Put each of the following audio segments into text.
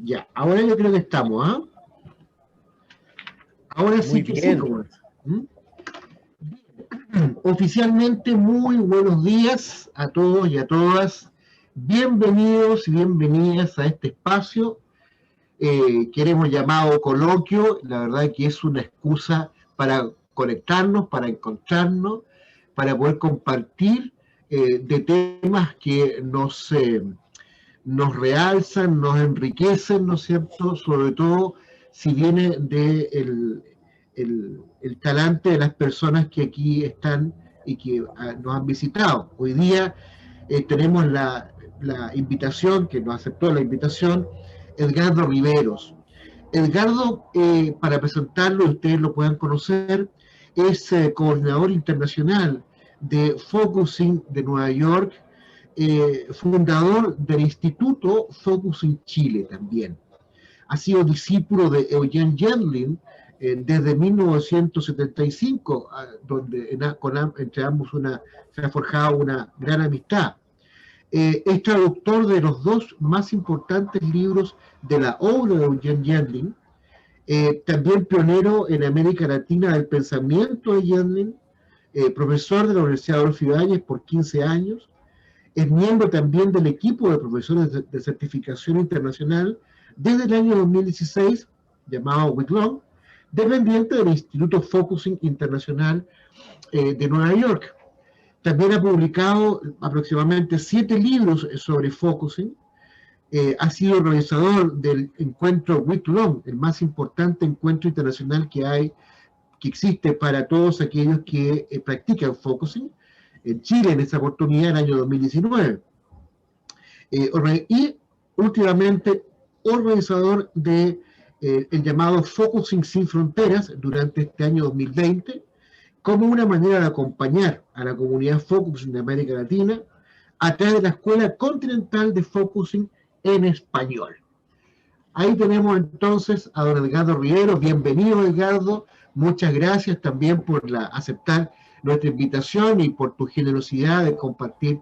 Ya, ahora yo creo que estamos, ¿ah? Ahora sí Muy que sí, bien. como es. ¿Mm? Oficialmente, muy buenos días a todos y a todas. Bienvenidos y bienvenidas a este espacio que hemos llamado coloquio. La verdad que es una excusa para conectarnos, para encontrarnos, para poder compartir de temas que nos realzan, nos enriquecen, ¿no es cierto? Sobre todo si viene de el talante de las personas que aquí están y que nos han visitado. Hoy día tenemos la invitación, que nos aceptó la invitación, Edgardo Riveros. Edgardo, para presentarlo y ustedes lo puedan conocer, es coordinador internacional de Focusing de Nueva York, fundador del Instituto Focusing Chile también. Ha sido discípulo de Eugene Yandlin desde 1975, donde entre ambos se ha forjado una gran amistad. Es traductor de los dos más importantes libros de la obra de Eugene Yandlin, también pionero en América Latina del pensamiento de Yandlin, profesor de la Universidad Adolfo Ibáñez por 15 años, es miembro también del equipo de profesores de certificación internacional desde el año 2016, llamado WICLON, dependiente del Instituto Focusing Internacional de Nueva York. También ha publicado aproximadamente 7 libros sobre focusing. Ha sido organizador del encuentro WICLON, el más importante encuentro internacional que existe para todos aquellos que practican focusing en Chile en esa oportunidad en el año 2019. Y últimamente organizador de el llamado Focusing Sin Fronteras durante este año 2020, como una manera de acompañar a la comunidad Focusing de América Latina a través de la Escuela Continental de Focusing en Español. Ahí tenemos entonces a don Edgardo Rivero. Bienvenido, Edgardo. Muchas gracias también por aceptar nuestra invitación y por tu generosidad de compartir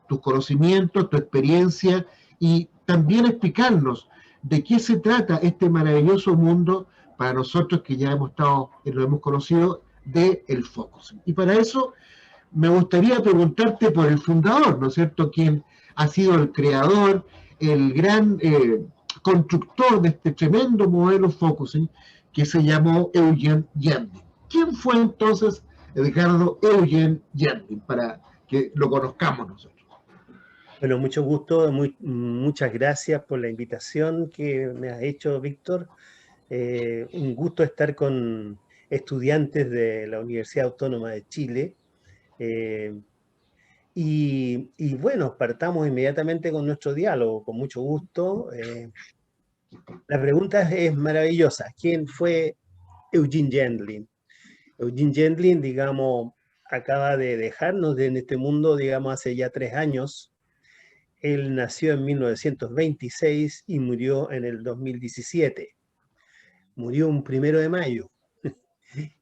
tus conocimientos, tu experiencia y también explicarnos de qué se trata este maravilloso mundo para nosotros que ya lo hemos conocido, de el focusing. Y para eso me gustaría preguntarte por el fundador, ¿no es cierto?, quien ha sido el creador, el gran constructor de este tremendo modelo focusing que se llamó Eugene Yandlin. ¿Quién fue entonces Edgardo Eugene Yandlin, para que lo conozcamos nosotros? Bueno, mucho gusto, muchas gracias por la invitación que me has hecho, Víctor. Un gusto estar con estudiantes de la Universidad Autónoma de Chile. Eh, y bueno, partamos inmediatamente con nuestro diálogo, con mucho gusto. La pregunta es maravillosa. ¿Quién fue Eugene Yandlin? Eugene Yandlin, digamos, acaba de dejarnos en este mundo, digamos, hace ya 3 años. Él nació en 1926 y murió en el 2017. Murió un 1 de mayo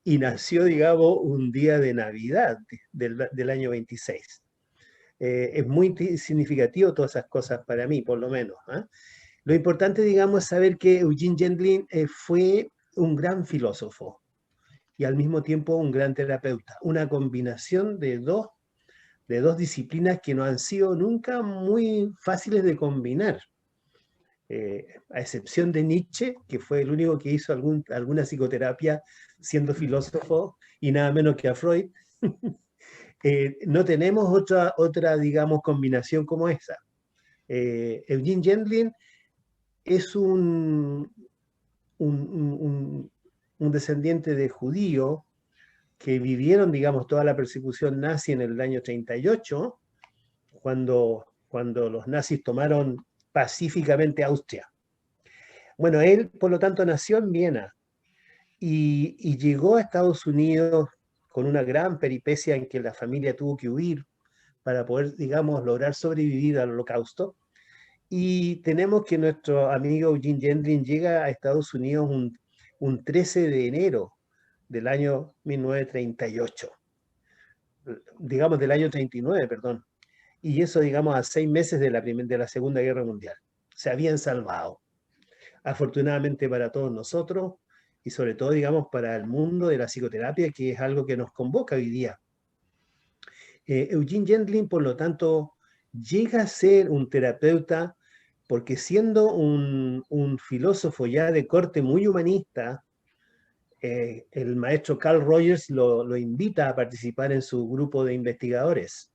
y nació, digamos, un día de Navidad del año 26. Es muy significativo todas esas cosas para mí, por lo menos. Lo importante, digamos, es saber que Eugene Yandlin fue un gran filósofo y al mismo tiempo un gran terapeuta. Una combinación de dos disciplinas que no han sido nunca muy fáciles de combinar. A excepción de Nietzsche, que fue el único que hizo alguna psicoterapia siendo filósofo, y nada menos que a Freud, no tenemos otra, digamos, combinación como esa. Eugene Yandlin es un descendiente de judío que vivieron, digamos, toda la persecución nazi en el año 38, cuando los nazis tomaron pacíficamente Austria. Bueno, él, por lo tanto, nació en Viena y llegó a Estados Unidos con una gran peripecia en que la familia tuvo que huir para poder, digamos, lograr sobrevivir al Holocausto. Y tenemos que nuestro amigo Eugene Yandlin llega a Estados Unidos un 13 de enero del año 1938, digamos del año 39, perdón. Y eso, digamos, a 6 meses de la Segunda Guerra Mundial. Se habían salvado. afortunadamente para todos nosotros y sobre todo, digamos, para el mundo de la psicoterapia, que es algo que nos convoca hoy día. Eugene Gendlin, por lo tanto, llega a ser un terapeuta porque siendo un filósofo ya de corte muy humanista, el maestro Carl Rogers lo invita a participar en su grupo de investigadores.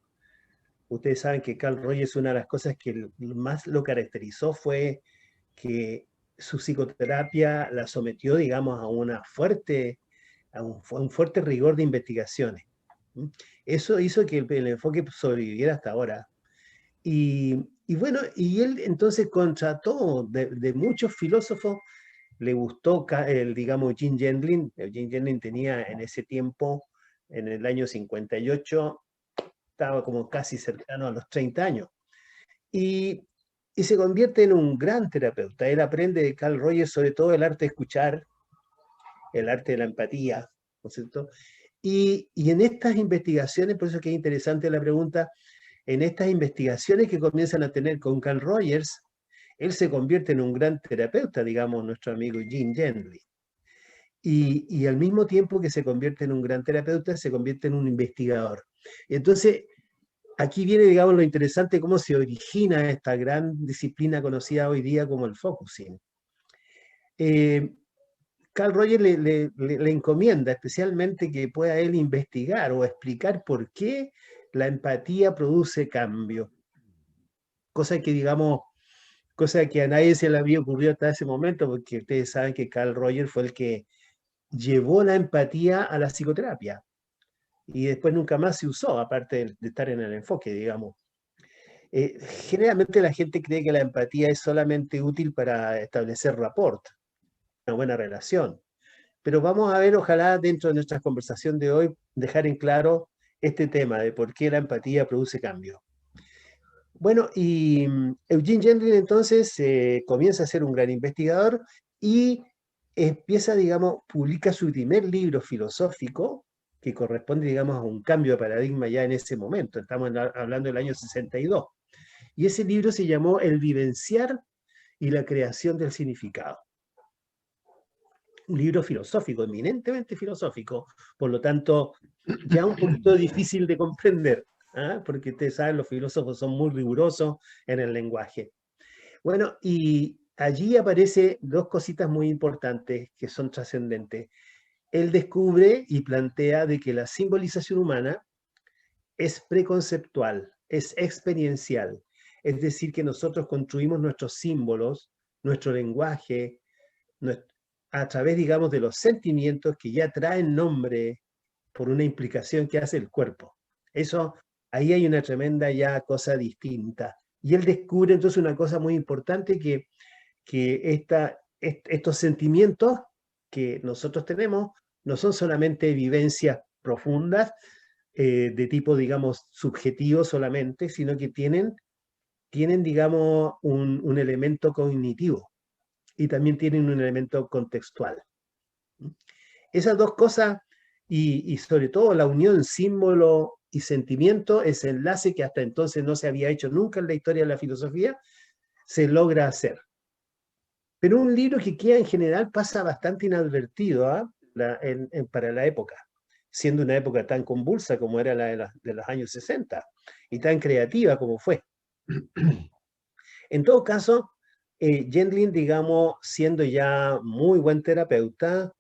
Ustedes saben que Carl Rogers, una de las cosas que más lo caracterizó fue que su psicoterapia la sometió, digamos, a un fuerte rigor de investigaciones. Eso hizo que el enfoque sobreviviera hasta ahora. Y bueno, y él entonces contrató de muchos filósofos, le gustó, digamos, Eugene Gendlin. Eugene Gendlin tenía en ese tiempo, en el año 58, estaba como casi cercano a los 30 años. Y se convierte en un gran terapeuta. Él aprende de Carl Rogers sobre todo el arte de escuchar, el arte de la empatía, ¿no es cierto? Y en estas investigaciones, por eso que es interesante la pregunta, en estas investigaciones que comienzan a tener con Carl Rogers, él se convierte en un gran terapeuta, digamos, nuestro amigo Eugene Gendlin. Y al mismo tiempo que se convierte en un gran terapeuta, se convierte en un investigador. Entonces, aquí viene, digamos, lo interesante, cómo se origina esta gran disciplina conocida hoy día como el focusing. Carl Rogers le encomienda especialmente que pueda él investigar o explicar por qué la empatía produce cambio. Cosa que, digamos, cosa que a nadie se le había ocurrido hasta ese momento, porque ustedes saben que Carl Rogers fue el que llevó la empatía a la psicoterapia. Y después nunca más se usó, aparte de estar en el enfoque, digamos. Generalmente la gente cree que la empatía es solamente útil para establecer rapport, una buena relación. Pero vamos a ver, ojalá dentro de nuestra conversación de hoy, dejar en claro este tema de por qué la empatía produce cambio. Bueno, y Eugene Gendlin entonces comienza a ser un gran investigador y empieza, digamos, publica su primer libro filosófico que corresponde, digamos, a un cambio de paradigma ya en ese momento. Estamos hablando del año 62. Y ese libro se llamó El vivenciar y la creación del significado. Un libro filosófico, eminentemente filosófico, por lo tanto, ya un poquito difícil de comprender, ¿eh? Porque ustedes saben, los filósofos son muy rigurosos en el lenguaje. Bueno, y allí aparece dos cositas muy importantes que son trascendentes. Él descubre y plantea de que la simbolización humana es preconceptual, es experiencial. Es decir, que nosotros construimos nuestros símbolos, nuestro lenguaje, a través, digamos, de los sentimientos que ya traen nombre por una implicación que hace el cuerpo. Eso, ahí hay una tremenda ya cosa distinta. Y él descubre entonces una cosa muy importante, que estos sentimientos que nosotros tenemos no son solamente vivencias profundas, de tipo, digamos, subjetivo solamente, sino que tienen digamos, un elemento cognitivo y también tienen un elemento contextual. Esas dos cosas, y sobre todo la unión símbolo y sentimiento, ese enlace que hasta entonces no se había hecho nunca en la historia de la filosofía, se logra hacer. Pero un libro que queda en general pasa bastante inadvertido, ¿eh? Para la época, siendo una época tan convulsa como era la de los años 60 y tan creativa como fue. En todo caso, Gendlin, digamos, siendo ya muy buen terapeuta,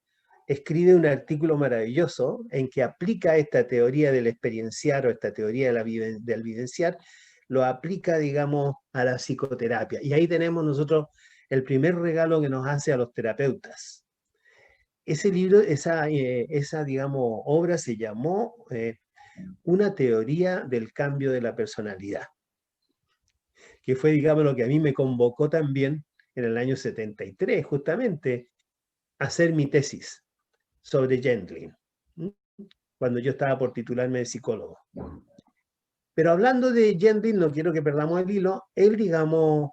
escribe un artículo maravilloso en que aplica esta teoría del experienciar o esta teoría del vivenciar, lo aplica, digamos, a la psicoterapia. Y ahí tenemos nosotros el primer regalo que nos hace a los terapeutas. Ese libro, esa digamos, obra se llamó Una teoría del cambio de la personalidad, que fue, digamos, lo que a mí me convocó también en el año 73, justamente, a hacer mi tesis sobre Gendlin, cuando yo estaba por titularme de psicólogo. Pero hablando de Gendlin, no quiero que perdamos el hilo, él, digamos,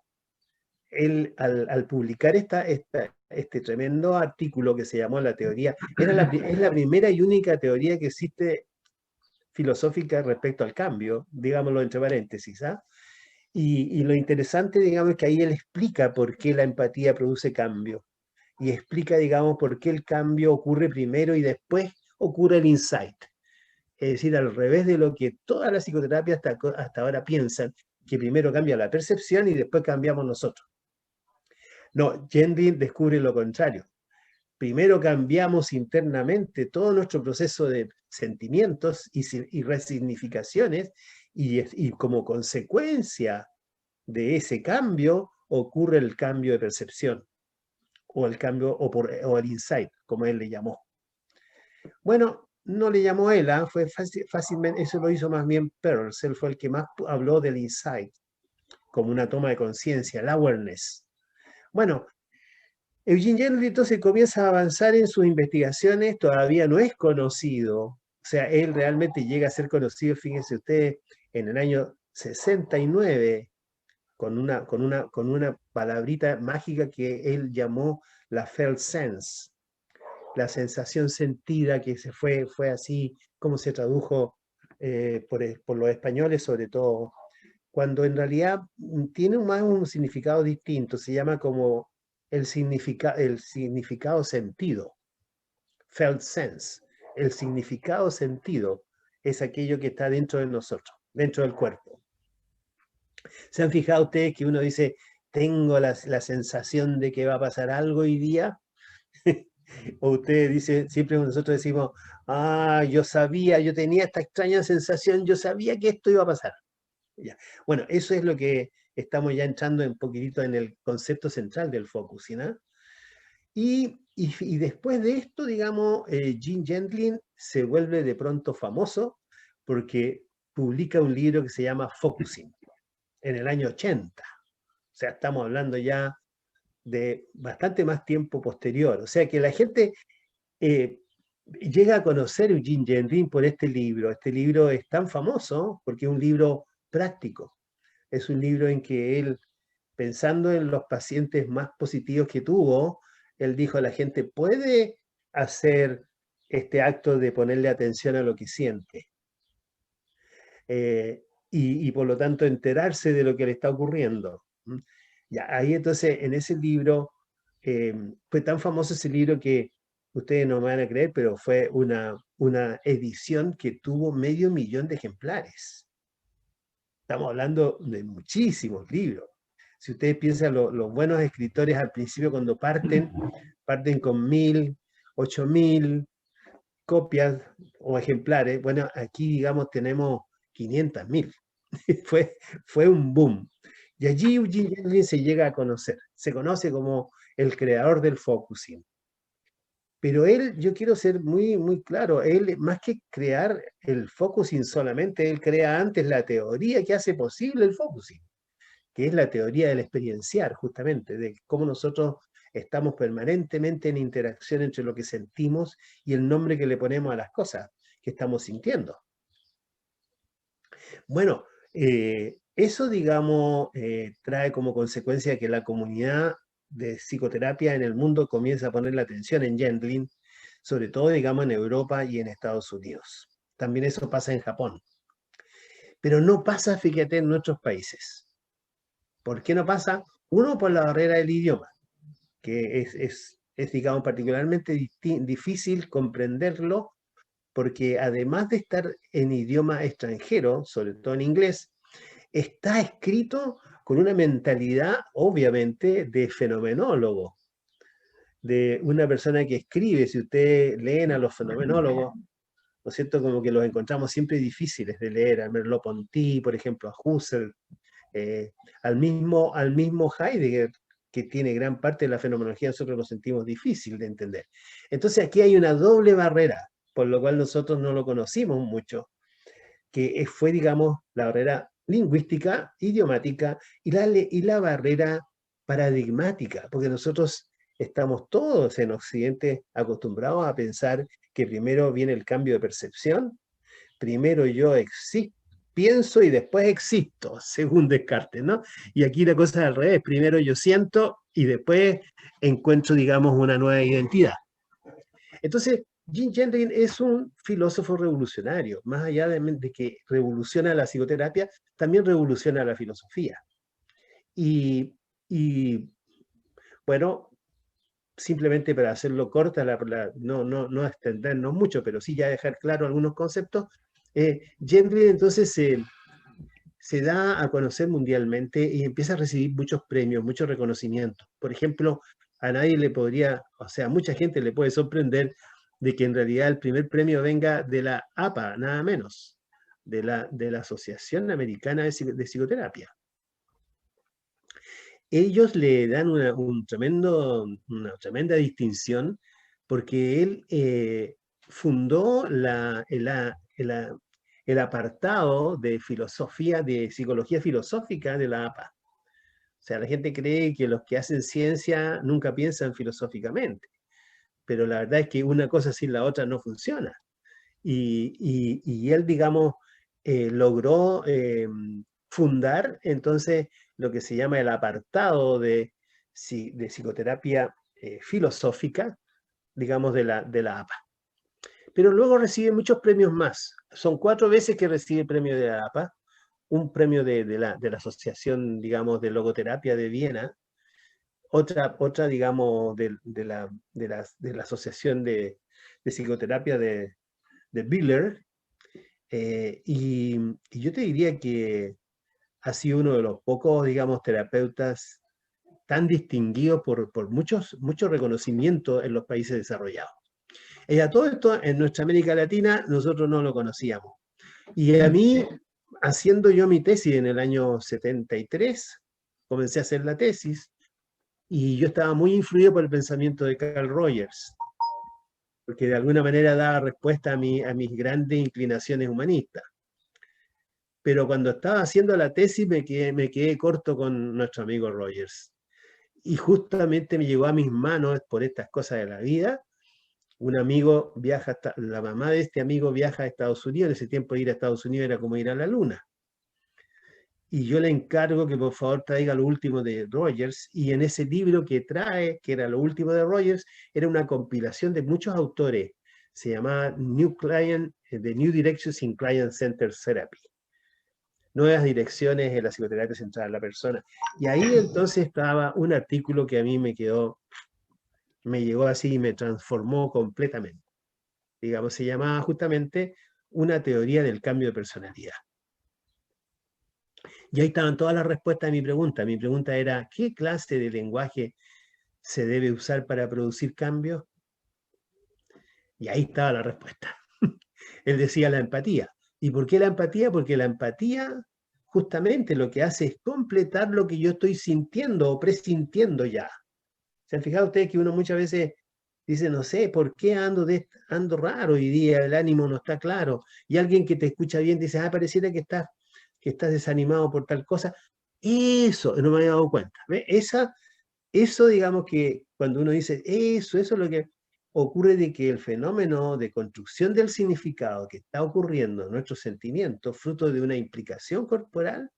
al publicar este tremendo artículo que se llamó La teoría, es la primera y única teoría que existe filosófica respecto al cambio, digámoslo entre paréntesis, ¿ah? Y lo interesante, digamos, es que ahí él explica por qué la empatía produce cambio. Y explica, digamos, por qué el cambio ocurre primero y después ocurre el insight. Es decir, al revés de lo que toda la psicoterapia hasta ahora piensan, que primero cambia la percepción y después cambiamos nosotros. No, Gendlin descubre lo contrario. Primero cambiamos internamente todo nuestro proceso de sentimientos y resignificaciones y como consecuencia de ese cambio ocurre el cambio de percepción o el cambio o el insight, como él le llamó. Bueno, no le llamó él, fue fácilmente, eso lo hizo más bien Peirce, él fue el que más habló del insight, como una toma de conciencia, el awareness. Bueno, Eugene Gendlin entonces comienza a avanzar en sus investigaciones, todavía no es conocido, o sea, él realmente llega a ser conocido, fíjense ustedes, en el año 69, con una palabrita mágica que él llamó la felt sense, la sensación sentida, que fue así como se tradujo por los españoles sobre todo, cuando en realidad tiene más un significado distinto, se llama como el significado sentido, felt sense. El significado sentido es aquello que está dentro de nosotros, dentro del cuerpo. ¿Se han fijado ustedes que uno dice, tengo la sensación de que va a pasar algo hoy día? O usted dice, siempre nosotros decimos, yo sabía, yo tenía esta extraña sensación, yo sabía que esto iba a pasar. Ya. Bueno, eso es lo que estamos ya entrando un poquitito en el concepto central del focusing, ¿no? Y después de esto, digamos, Gene Gendlin se vuelve de pronto famoso porque publica un libro que se llama Focusing en el año 80. O sea, estamos hablando ya de bastante más tiempo posterior. O sea, que la gente llega a conocer a Eugene Gendlin por este libro. Este libro es tan famoso porque es un libro práctico. Es un libro en que él, pensando en los pacientes más positivos que tuvo, él dijo a la gente, puede hacer este acto de ponerle atención a lo que siente. Y por lo tanto enterarse de lo que le está ocurriendo. Ya, ahí entonces en ese libro, fue tan famoso ese libro que ustedes no me van a creer, pero fue una edición que tuvo 500.000 de ejemplares. Estamos hablando de muchísimos libros. Si ustedes piensan, los buenos escritores al principio cuando parten con 1.000, 8.000 copias o ejemplares. Bueno, aquí digamos tenemos 500.000. fue un boom. Y allí Eugene Gendlin se llega a conocer. Se conoce como el creador del focusing. Pero él, yo quiero ser muy, muy claro, él más que crear el focusing solamente, él crea antes la teoría que hace posible el focusing, que es la teoría del experienciar, justamente, de cómo nosotros estamos permanentemente en interacción entre lo que sentimos y el nombre que le ponemos a las cosas que estamos sintiendo. Bueno, eso, digamos, trae como consecuencia que la comunidad de psicoterapia en el mundo comienza a poner la atención en Gendlin, sobre todo, digamos, en Europa y en Estados Unidos. También eso pasa en Japón. Pero no pasa, fíjate, en nuestros países. ¿Por qué no pasa? Uno, por la barrera del idioma, que es digamos, particularmente difícil comprenderlo, porque además de estar en idioma extranjero, sobre todo en inglés, está escrito con una mentalidad, obviamente, de fenomenólogo, de una persona que escribe. Si ustedes leen a los fenomenólogos, ¿no es cierto? Como que los encontramos siempre difíciles de leer, a Merleau-Ponty, por ejemplo, a Husserl, al mismo Heidegger, que tiene gran parte de la fenomenología, nosotros lo sentimos difícil de entender. Entonces aquí hay una doble barrera, por lo cual nosotros no lo conocimos mucho, que fue, digamos, la barrera lingüística, idiomática y la barrera paradigmática, porque nosotros estamos todos en Occidente acostumbrados a pensar que primero viene el cambio de percepción, primero yo pienso y después existo, según Descartes, ¿no? Y aquí la cosa es al revés, primero yo siento y después encuentro, digamos, una nueva identidad. Entonces, Jim Gendrin es un filósofo revolucionario, más allá de que revoluciona la psicoterapia, también revoluciona la filosofía. Y, y bueno, simplemente para hacerlo corta, no extendernos mucho, pero sí ya dejar claro algunos conceptos, Gendrin entonces se da a conocer mundialmente y empieza a recibir muchos premios, muchos reconocimientos. Por ejemplo, a nadie le podría, o sea, a mucha gente le puede sorprender de que en realidad el primer premio venga de la APA, nada menos, de la Asociación Americana de Psicoterapia. Ellos le dan una tremenda distinción porque él fundó el apartado de filosofía, de psicología filosófica de la APA. O sea, la gente cree que los que hacen ciencia nunca piensan filosóficamente, pero la verdad es que una cosa sin la otra no funciona. Y él, digamos, logró fundar entonces lo que se llama el apartado de psicoterapia filosófica, digamos, de la APA. Pero luego recibe muchos premios más. Son 4 veces que recibe el premio de la APA, un premio de la Asociación, digamos, de Logoterapia de Viena, otra digamos, de la Asociación de Psicoterapia de Biller, y yo te diría que ha sido uno de los pocos, digamos, terapeutas tan distinguidos por muchos reconocimientos en los países desarrollados. Y a todo esto, en nuestra América Latina, nosotros no lo conocíamos. Y a mí, haciendo yo mi tesis en el año 73, comencé a hacer la tesis, y yo estaba muy influido por el pensamiento de Carl Rogers, porque de alguna manera daba respuesta a mis grandes inclinaciones humanistas. Pero cuando estaba haciendo la tesis me quedé corto con nuestro amigo Rogers. Y justamente me llegó a mis manos, por estas cosas de la vida, un amigo viaja, la mamá de este amigo viaja a Estados Unidos. En ese tiempo ir a Estados Unidos era como ir a la luna. Y yo le encargo que por favor traiga lo último de Rogers, y en ese libro que trae, que era lo último de Rogers, era una compilación de muchos autores. Se llamaba The New Directions in Client-Centered Therapy. Nuevas direcciones en la psicoterapia centrada en la persona. Y ahí entonces estaba un artículo que a mí me llegó así y me transformó completamente. Digamos, se llamaba justamente Una teoría del cambio de personalidad. Y ahí estaban todas las respuestas a mi pregunta. Mi pregunta era, ¿qué clase de lenguaje se debe usar para producir cambios? Y ahí estaba la respuesta. Él decía la empatía. ¿Y por qué la empatía? Porque la empatía justamente lo que hace es completar lo que yo estoy sintiendo o presintiendo ya. ¿Se han fijado ustedes que uno muchas veces dice, no sé, ¿por qué ando raro hoy día? El ánimo no está claro. Y alguien que te escucha bien dice, pareciera que estás desanimado por tal cosa. Eso, no me había dado cuenta. ¿Ve? Eso, digamos que cuando uno dice eso es lo que ocurre, de que el fenómeno de construcción del significado que está ocurriendo en nuestros sentimientos, fruto de una implicación corporal,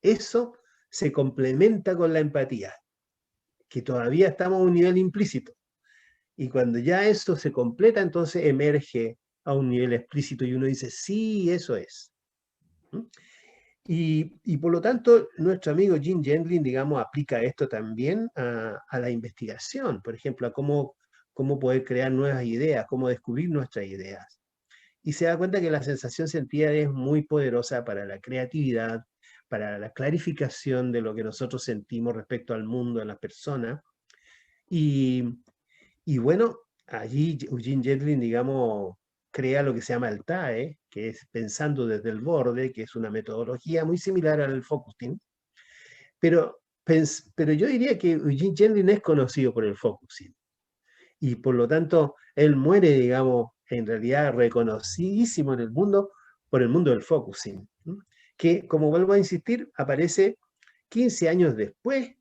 eso se complementa con la empatía, que todavía estamos a un nivel implícito. Y cuando ya eso se completa, entonces emerge a un nivel explícito y uno dice, sí, eso es. Y por lo tanto, nuestro amigo Jim Gendlin, digamos, aplica esto también a la investigación, por ejemplo, a cómo poder crear nuevas ideas, cómo descubrir nuestras ideas. Y se da cuenta que la sensación sentida es muy poderosa para la creatividad, para la clarificación de lo que nosotros sentimos respecto al mundo, a las personas. Y bueno, allí Jim Gendlin, digamos, crea lo que se llama el TAE, que es pensando desde el borde, que es una metodología muy similar al focusing. Pero yo diría que Jim Gendlin es conocido por el focusing. Y por lo tanto, él muere, digamos, en realidad reconocidísimo en el mundo por el mundo del focusing, que, como vuelvo a insistir, aparece 15 años después,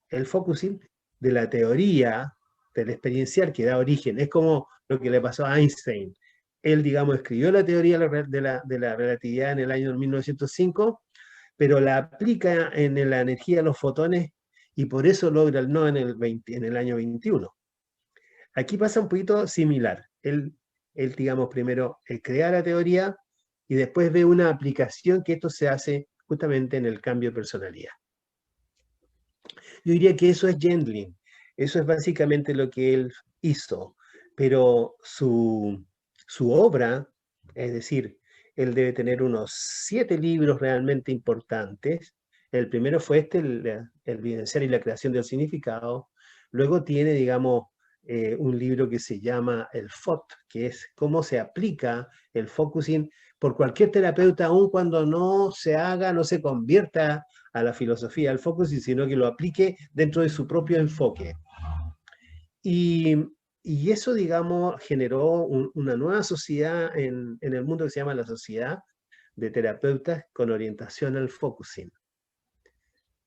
el focusing, de la teoría del experiencial que da origen. Es como lo que le pasó a Einstein. Él, digamos, escribió la teoría de la relatividad en el año 1905, pero la aplica en la energía de los fotones y por eso logra el no en el año 21. Aquí pasa un poquito similar. Él digamos, primero crea la teoría y después ve una aplicación que esto se hace justamente en el cambio de personalidad. Yo diría que eso es Gendlin, eso es básicamente lo que él hizo, pero su obra, es decir, él debe tener unos 7 libros realmente importantes. El primero fue el Vivenciar y la creación del significado. Luego tiene, digamos, un libro que se llama el FOT, que es cómo se aplica el focusing por cualquier terapeuta, aun cuando no se haga, no se convierta a la filosofía del focusing, sino que lo aplique dentro de su propio enfoque. Y, y eso, digamos, generó una nueva sociedad en el mundo que se llama la Sociedad de Terapeutas con Orientación al Focusing,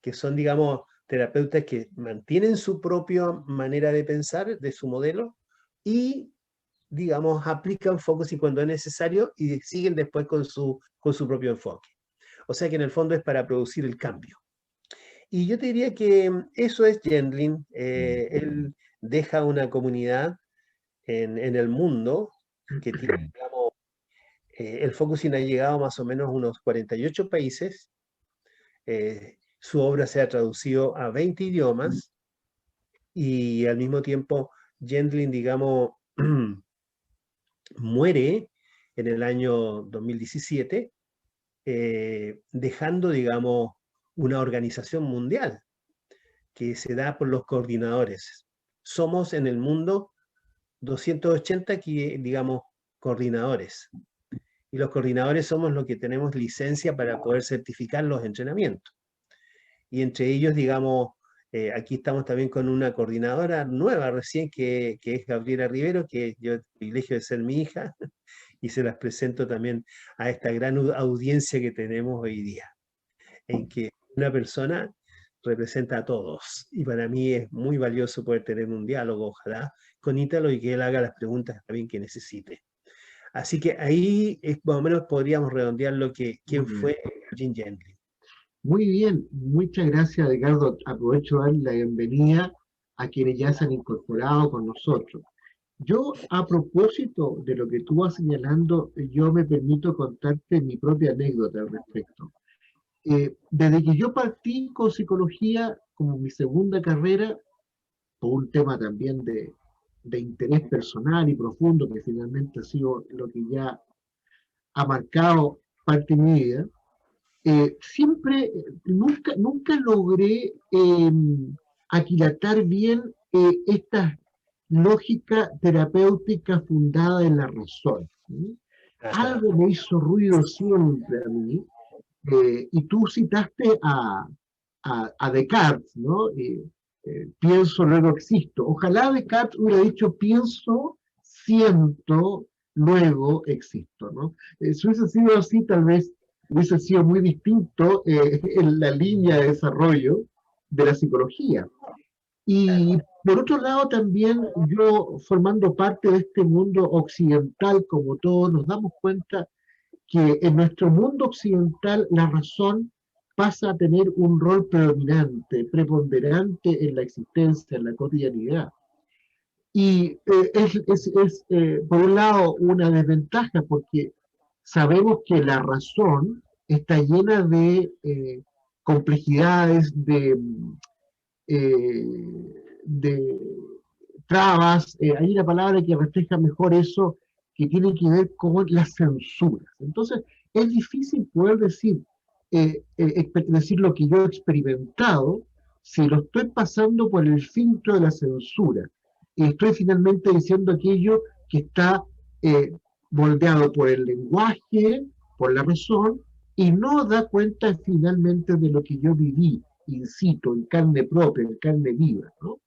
que son, digamos, terapeutas que mantienen su propia manera de pensar, de su modelo, y, digamos, aplican focusing cuando es necesario y siguen después con su propio enfoque. O sea que en el fondo es para producir el cambio. Y yo te diría que eso es Gendlin. Él deja una comunidad en el mundo que tiene, digamos, el focusing ha llegado más o menos a unos 48 países. Su obra se ha traducido a 20 idiomas y al mismo tiempo Gendlin, digamos, muere en el año 2017, dejando, digamos, una organización mundial que se da por los coordinadores. Somos en el mundo 280, digamos, coordinadores. Y los coordinadores somos los que tenemos licencia para poder certificar los entrenamientos. Y entre ellos, digamos, aquí estamos también con una coordinadora nueva recién, que es Gabriela Rivero, que yo el privilegio de ser mi hija, y se las presento también a esta gran audiencia que tenemos hoy día, en que una persona representa a todos. Y para mí es muy valioso poder tener un diálogo, ojalá, con Ítalo y que él haga las preguntas también que necesite. Así que ahí más o menos podríamos redondear quién fue Jim Gendlin. Muy bien, muchas gracias, Ricardo. Aprovecho de dar la bienvenida a quienes ya se han incorporado con nosotros. Yo, a propósito de lo que tú vas señalando, yo me permito contarte mi propia anécdota al respecto. Desde que yo partí con psicología como mi segunda carrera, por un tema también de interés personal y profundo, que finalmente ha sido lo que ya ha marcado parte de mi vida, siempre, nunca logré aquilatar bien esta lógica terapéutica fundada en la razón. ¿Sí? Algo me hizo ruido siempre a mí, y tú citaste a Descartes, ¿no? Pienso, luego existo. Ojalá Descartes hubiera dicho pienso, siento, luego existo, ¿no? Si hubiese sido así, tal vez hubiese sido muy distinto en la línea de desarrollo de la psicología. Y por otro lado, también yo, formando parte de este mundo occidental, como todos, nos damos cuenta que en nuestro mundo occidental la razón pasa a tener un rol predominante, preponderante en la existencia, en la cotidianidad. Y por un lado, una desventaja, porque sabemos que la razón está llena de complejidades, de trabas. Hay una palabra que refleja mejor eso, que tiene que ver con las censuras. Entonces, es difícil poder decir lo que yo he experimentado si lo estoy pasando por el filtro de la censura. Y estoy finalmente diciendo aquello que está moldeado por el lenguaje, por la razón, y no da cuenta finalmente de lo que yo viví, in situ, en carne propia, en carne viva, ¿no?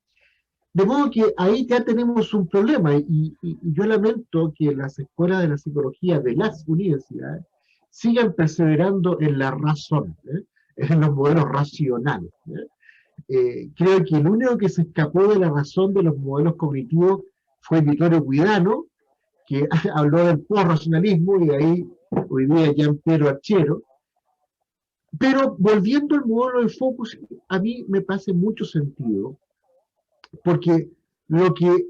De modo que ahí ya tenemos un problema, y yo lamento que las escuelas de la psicología de las universidades sigan perseverando en la razón, en los modelos racionales. Creo que el único que se escapó de la razón de los modelos cognitivos fue Vittorio Guidano, que habló del post-racionalismo, y ahí hoy día Gianpiero Archero. Pero volviendo al modelo de focus, a mí me hace mucho sentido, porque lo que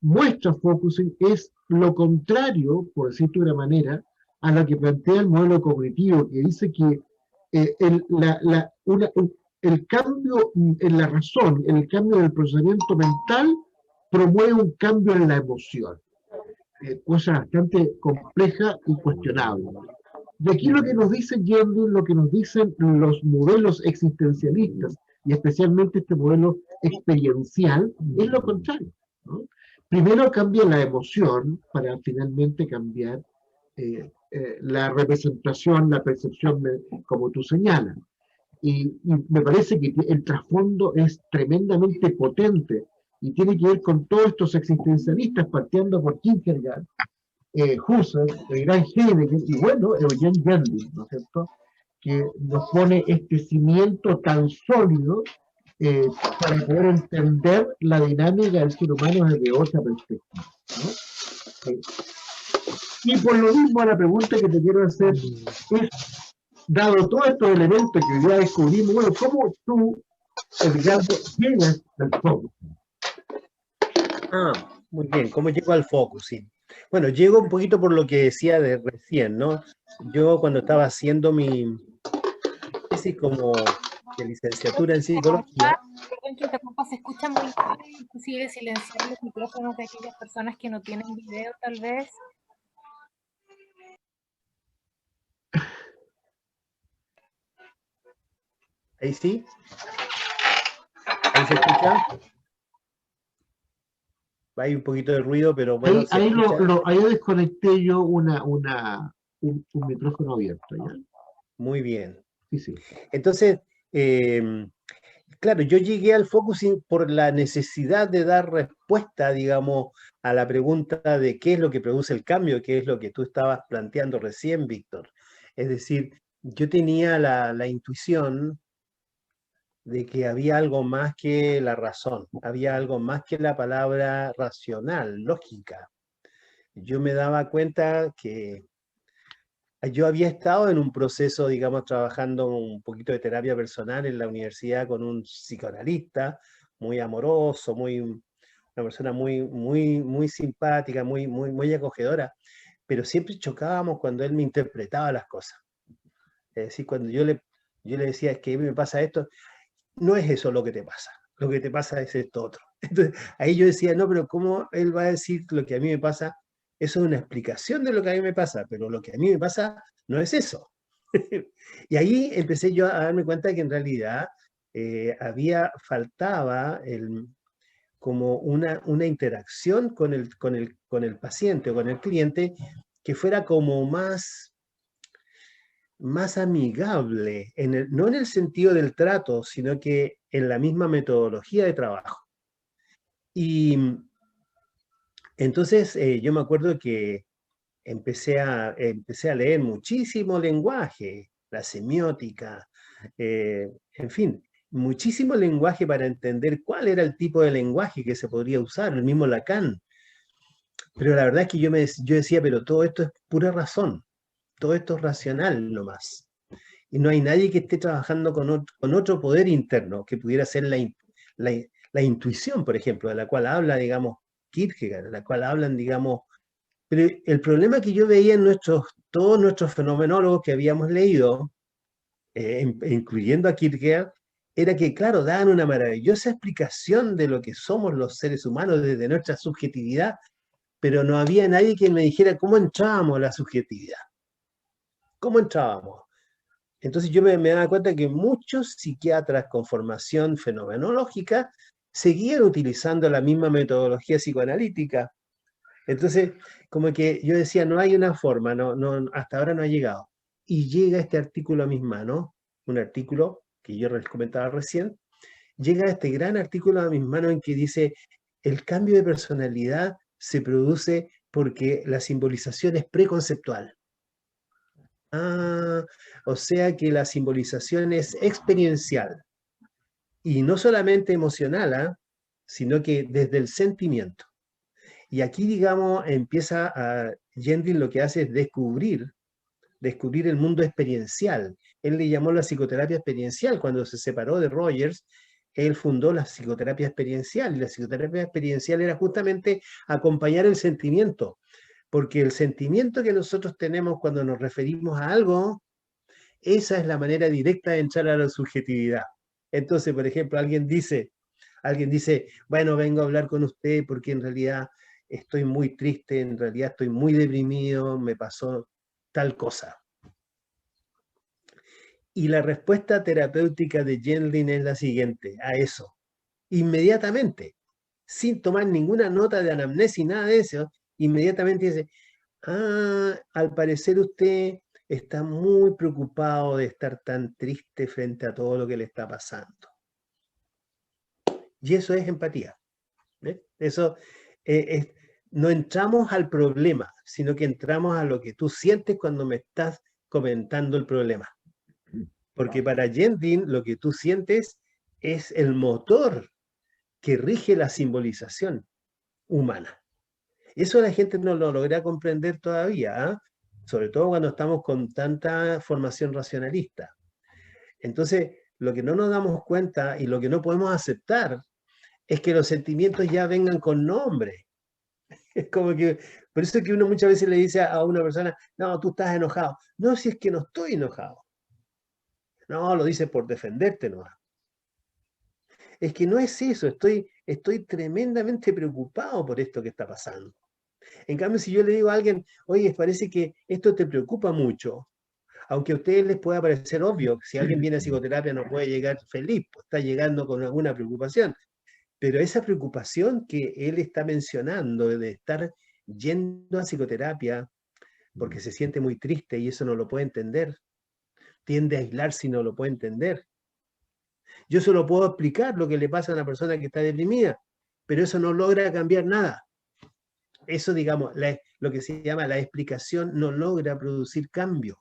muestra focusing es lo contrario, por decirlo de una manera, a lo que plantea el modelo cognitivo, que dice que el cambio en la razón, el cambio del procesamiento mental, promueve un cambio en la emoción. Cosa bastante compleja y cuestionable. Y aquí lo que nos dice Jendin, lo que nos dicen los modelos existencialistas, y especialmente este modelo experiencial, es lo contrario, ¿no? Primero cambia la emoción para finalmente cambiar la representación, la percepción, como tú señalas. Y me parece que el trasfondo es tremendamente potente y tiene que ver con todos estos existencialistas, partiendo por Kierkegaard, Husserl, el gran Heidegger y bueno, Eugene Gendlin, ¿no es cierto?, que nos pone este cimiento tan sólido para poder entender la dinámica del ser humano desde otra perspectiva, ¿no? Y por lo mismo la pregunta que te quiero hacer es, dado todos estos elementos que ya descubrimos, bueno, ¿cómo tú, Edgardo, llegas al foco? Muy bien, ¿cómo llego al focusing? Bueno, llego un poquito por lo que decía de recién, ¿no? Yo cuando estaba haciendo mi tesis como de licenciatura en psicología. Perdón que interrumpa, se escucha muy mal, inclusive silenciar los micrófonos de aquellas personas que no tienen video, tal vez. ¿Ahí sí? ¿Ahí se escucha? Hay un poquito de ruido, pero bueno, ahí desconecté yo un micrófono abierto, ¿ya? Muy bien. Sí, sí. Entonces, claro, yo llegué al focusing por la necesidad de dar respuesta, digamos, a la pregunta de qué es lo que produce el cambio, qué es lo que tú estabas planteando recién, Víctor. Es decir, yo tenía la intuición de que había algo más que la razón, había algo más que la palabra racional, lógica. Yo me daba cuenta que yo había estado en un proceso, digamos, trabajando un poquito de terapia personal en la universidad con un psicoanalista muy amoroso, una persona muy simpática, muy acogedora, pero siempre chocábamos cuando él me interpretaba las cosas. Es decir, cuando yo le decía, es que a mí me pasa esto, no es eso lo que te pasa es esto otro. Entonces, ahí yo decía, no, pero ¿cómo él va a decir lo que a mí me pasa? Eso es una explicación de lo que a mí me pasa, pero lo que a mí me pasa no es eso. Y ahí empecé yo a darme cuenta que en realidad faltaba como una interacción con el paciente o con el cliente que fuera como más amigable, no en el sentido del trato, sino que en la misma metodología de trabajo. Y entonces yo me acuerdo que empecé a leer muchísimo lenguaje, la semiótica, en fin, muchísimo lenguaje para entender cuál era el tipo de lenguaje que se podría usar, el mismo Lacan. Pero la verdad es que yo decía, pero todo esto es pura razón, todo esto es racional nomás. Y no hay nadie que esté trabajando con otro poder interno, que pudiera ser la intuición, por ejemplo, de la cual habla, digamos, Kierkegaard, de la cual hablan, digamos. Pero el problema que yo veía en todos nuestros fenomenólogos que habíamos leído, incluyendo a Kierkegaard, era que, claro, daban una maravillosa explicación de lo que somos los seres humanos desde nuestra subjetividad, pero no había nadie que me dijera cómo entrábamos a la subjetividad. ¿Cómo entrábamos? Entonces yo me daba cuenta que muchos psiquiatras con formación fenomenológica seguían utilizando la misma metodología psicoanalítica. Entonces, como que yo decía, no hay una forma, hasta ahora no ha llegado. Y llega este artículo a mis manos, un artículo que yo les comentaba recién, llega este gran artículo a mis manos en que dice, el cambio de personalidad se produce porque la simbolización es preconceptual. O sea que la simbolización es experiencial y no solamente emocional, sino que desde el sentimiento. Y aquí, digamos, Jendlin lo que hace es descubrir el mundo experiencial. Él le llamó la psicoterapia experiencial cuando se separó de Rogers él fundó la psicoterapia experiencial, y la psicoterapia experiencial era justamente acompañar el sentimiento, porque el sentimiento que nosotros tenemos cuando nos referimos a algo, esa es la manera directa de entrar a la subjetividad. Entonces, por ejemplo, alguien dice, bueno, vengo a hablar con usted porque en realidad estoy muy triste, en realidad estoy muy deprimido, me pasó tal cosa. Y la respuesta terapéutica de Gendlin es la siguiente, a eso, inmediatamente, sin tomar ninguna nota de anamnesis, nada de eso, inmediatamente dice, al parecer usted está muy preocupado de estar tan triste frente a todo lo que le está pasando. Y eso es empatía. ¿Ves? Eso no entramos al problema, sino que entramos a lo que tú sientes cuando me estás comentando el problema. Porque para Gendlin lo que tú sientes es el motor que rige la simbolización humana. Eso la gente no lo logra comprender todavía, ¿eh? Sobre todo cuando estamos con tanta formación racionalista. Entonces, lo que no nos damos cuenta y lo que no podemos aceptar es que los sentimientos ya vengan con nombre. Es como que, por eso es que uno muchas veces le dice a una persona, no, tú estás enojado. No, si es que no estoy enojado. No, lo dices por defenderte, no. Es que no es eso, estoy tremendamente preocupado por esto que está pasando. En cambio, si yo le digo a alguien, oye, parece que esto te preocupa mucho, aunque a ustedes les pueda parecer obvio, si alguien viene a psicoterapia no puede llegar feliz, pues está llegando con alguna preocupación, pero esa preocupación que él está mencionando de estar yendo a psicoterapia porque se siente muy triste y eso no lo puede entender, tiende a aislarse y no lo puede entender. Yo solo puedo explicar lo que le pasa a una persona que está deprimida, pero eso no logra cambiar nada. Eso, digamos, lo que se llama la explicación no logra producir cambio.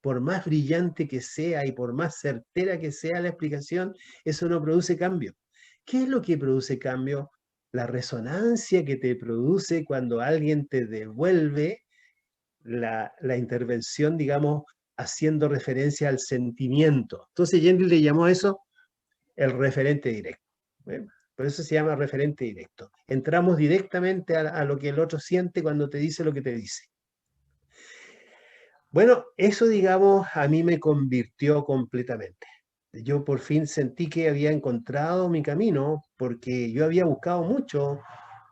Por más brillante que sea y por más certera que sea la explicación, eso no produce cambio. ¿Qué es lo que produce cambio? La resonancia que te produce cuando alguien te devuelve la intervención, digamos, haciendo referencia al sentimiento. Entonces, Gendlin le llamó a eso el referente directo. ¿Eh? Por eso se llama referente directo. Entramos directamente a lo que el otro siente cuando te dice lo que te dice. Bueno, eso, digamos, a mí me convirtió completamente. Yo por fin sentí que había encontrado mi camino porque yo había buscado mucho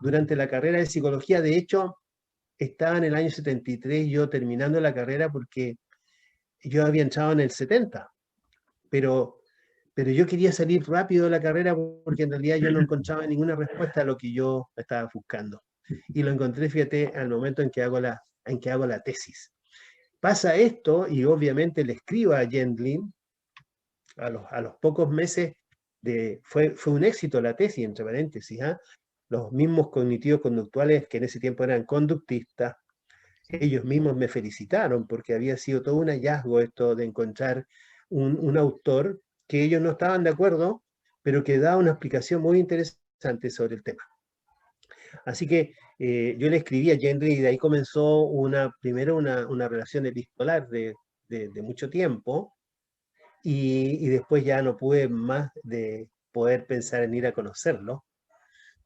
durante la carrera de psicología. De hecho, estaba en el año 73 yo terminando la carrera porque yo había entrado en el 70, pero yo quería salir rápido de la carrera porque en realidad yo no encontraba ninguna respuesta a lo que yo estaba buscando. Y lo encontré, fíjate, al momento en que hago la tesis. Pasa esto y obviamente le escribo a Gendlin a los pocos meses fue un éxito la tesis, entre paréntesis, ¿eh? Los mismos cognitivos conductuales que en ese tiempo eran conductistas, ellos mismos me felicitaron porque había sido todo un hallazgo esto de encontrar un autor que ellos no estaban de acuerdo, pero que da una explicación muy interesante sobre el tema. Así que yo le escribí a Gendlin y de ahí comenzó primero una relación epistolar de mucho tiempo y después ya no pude más de poder pensar en ir a conocerlo.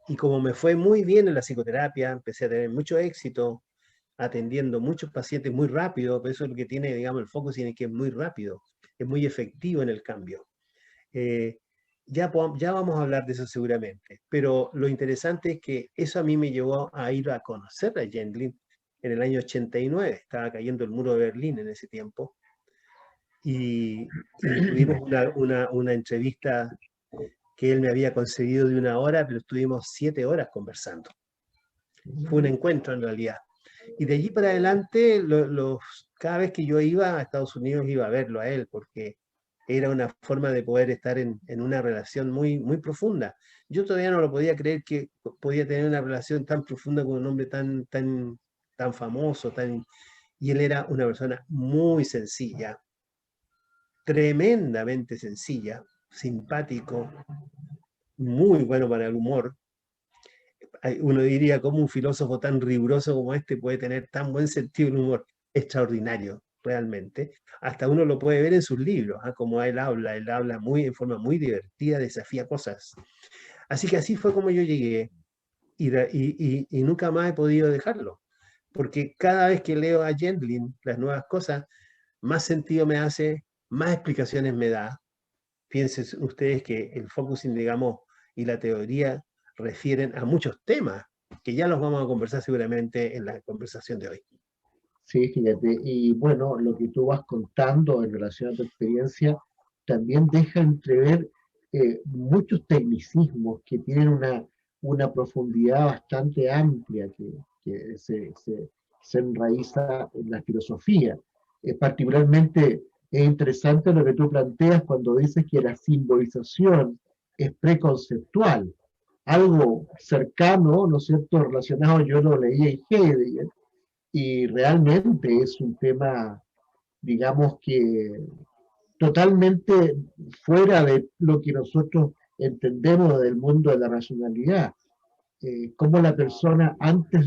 Y como me fue muy bien en la psicoterapia, empecé a tener mucho éxito, atendiendo muchos pacientes muy rápido, pero eso es lo que tiene, digamos, el foco tiene que es muy rápido, es muy efectivo en el cambio. Ya vamos a hablar de eso seguramente, pero lo interesante es que eso a mí me llevó a ir a conocer a Gendlin en el año 89, estaba cayendo el muro de Berlín en ese tiempo, y tuvimos una entrevista que él me había concedido de 1 hora, pero estuvimos 7 horas conversando. Fue un encuentro en realidad. Y de allí para adelante, cada vez que yo iba a Estados Unidos iba a verlo a él, porque era una forma de poder estar en una relación muy, muy profunda. Yo todavía no lo podía creer que podía tener una relación tan profunda con un hombre tan famoso, y él era una persona muy sencilla, tremendamente sencilla, simpático, muy bueno para el humor. Uno diría, ¿cómo un filósofo tan riguroso como este puede tener tan buen sentido del humor? Extraordinario. realmente. Hasta uno lo puede ver en sus libros, como él habla muy, en forma muy divertida, desafía cosas. Así que así fue como yo llegué y nunca más he podido dejarlo, porque cada vez que leo a Gendlin las nuevas cosas, más sentido me hace, más explicaciones me da. Piensen ustedes que el focusing, digamos, y la teoría refieren a muchos temas que ya los vamos a conversar seguramente en la conversación de hoy. Sí, fíjate, y bueno, lo que tú vas contando en relación a tu experiencia también deja entrever muchos tecnicismos que tienen una profundidad bastante amplia que se enraiza en la filosofía. Particularmente es interesante lo que tú planteas cuando dices que la simbolización es preconceptual, algo cercano, ¿no es cierto?, relacionado, yo lo leí en Heidegger, y realmente es un tema, digamos que totalmente fuera de lo que nosotros entendemos del mundo de la racionalidad. Cómo la persona antes,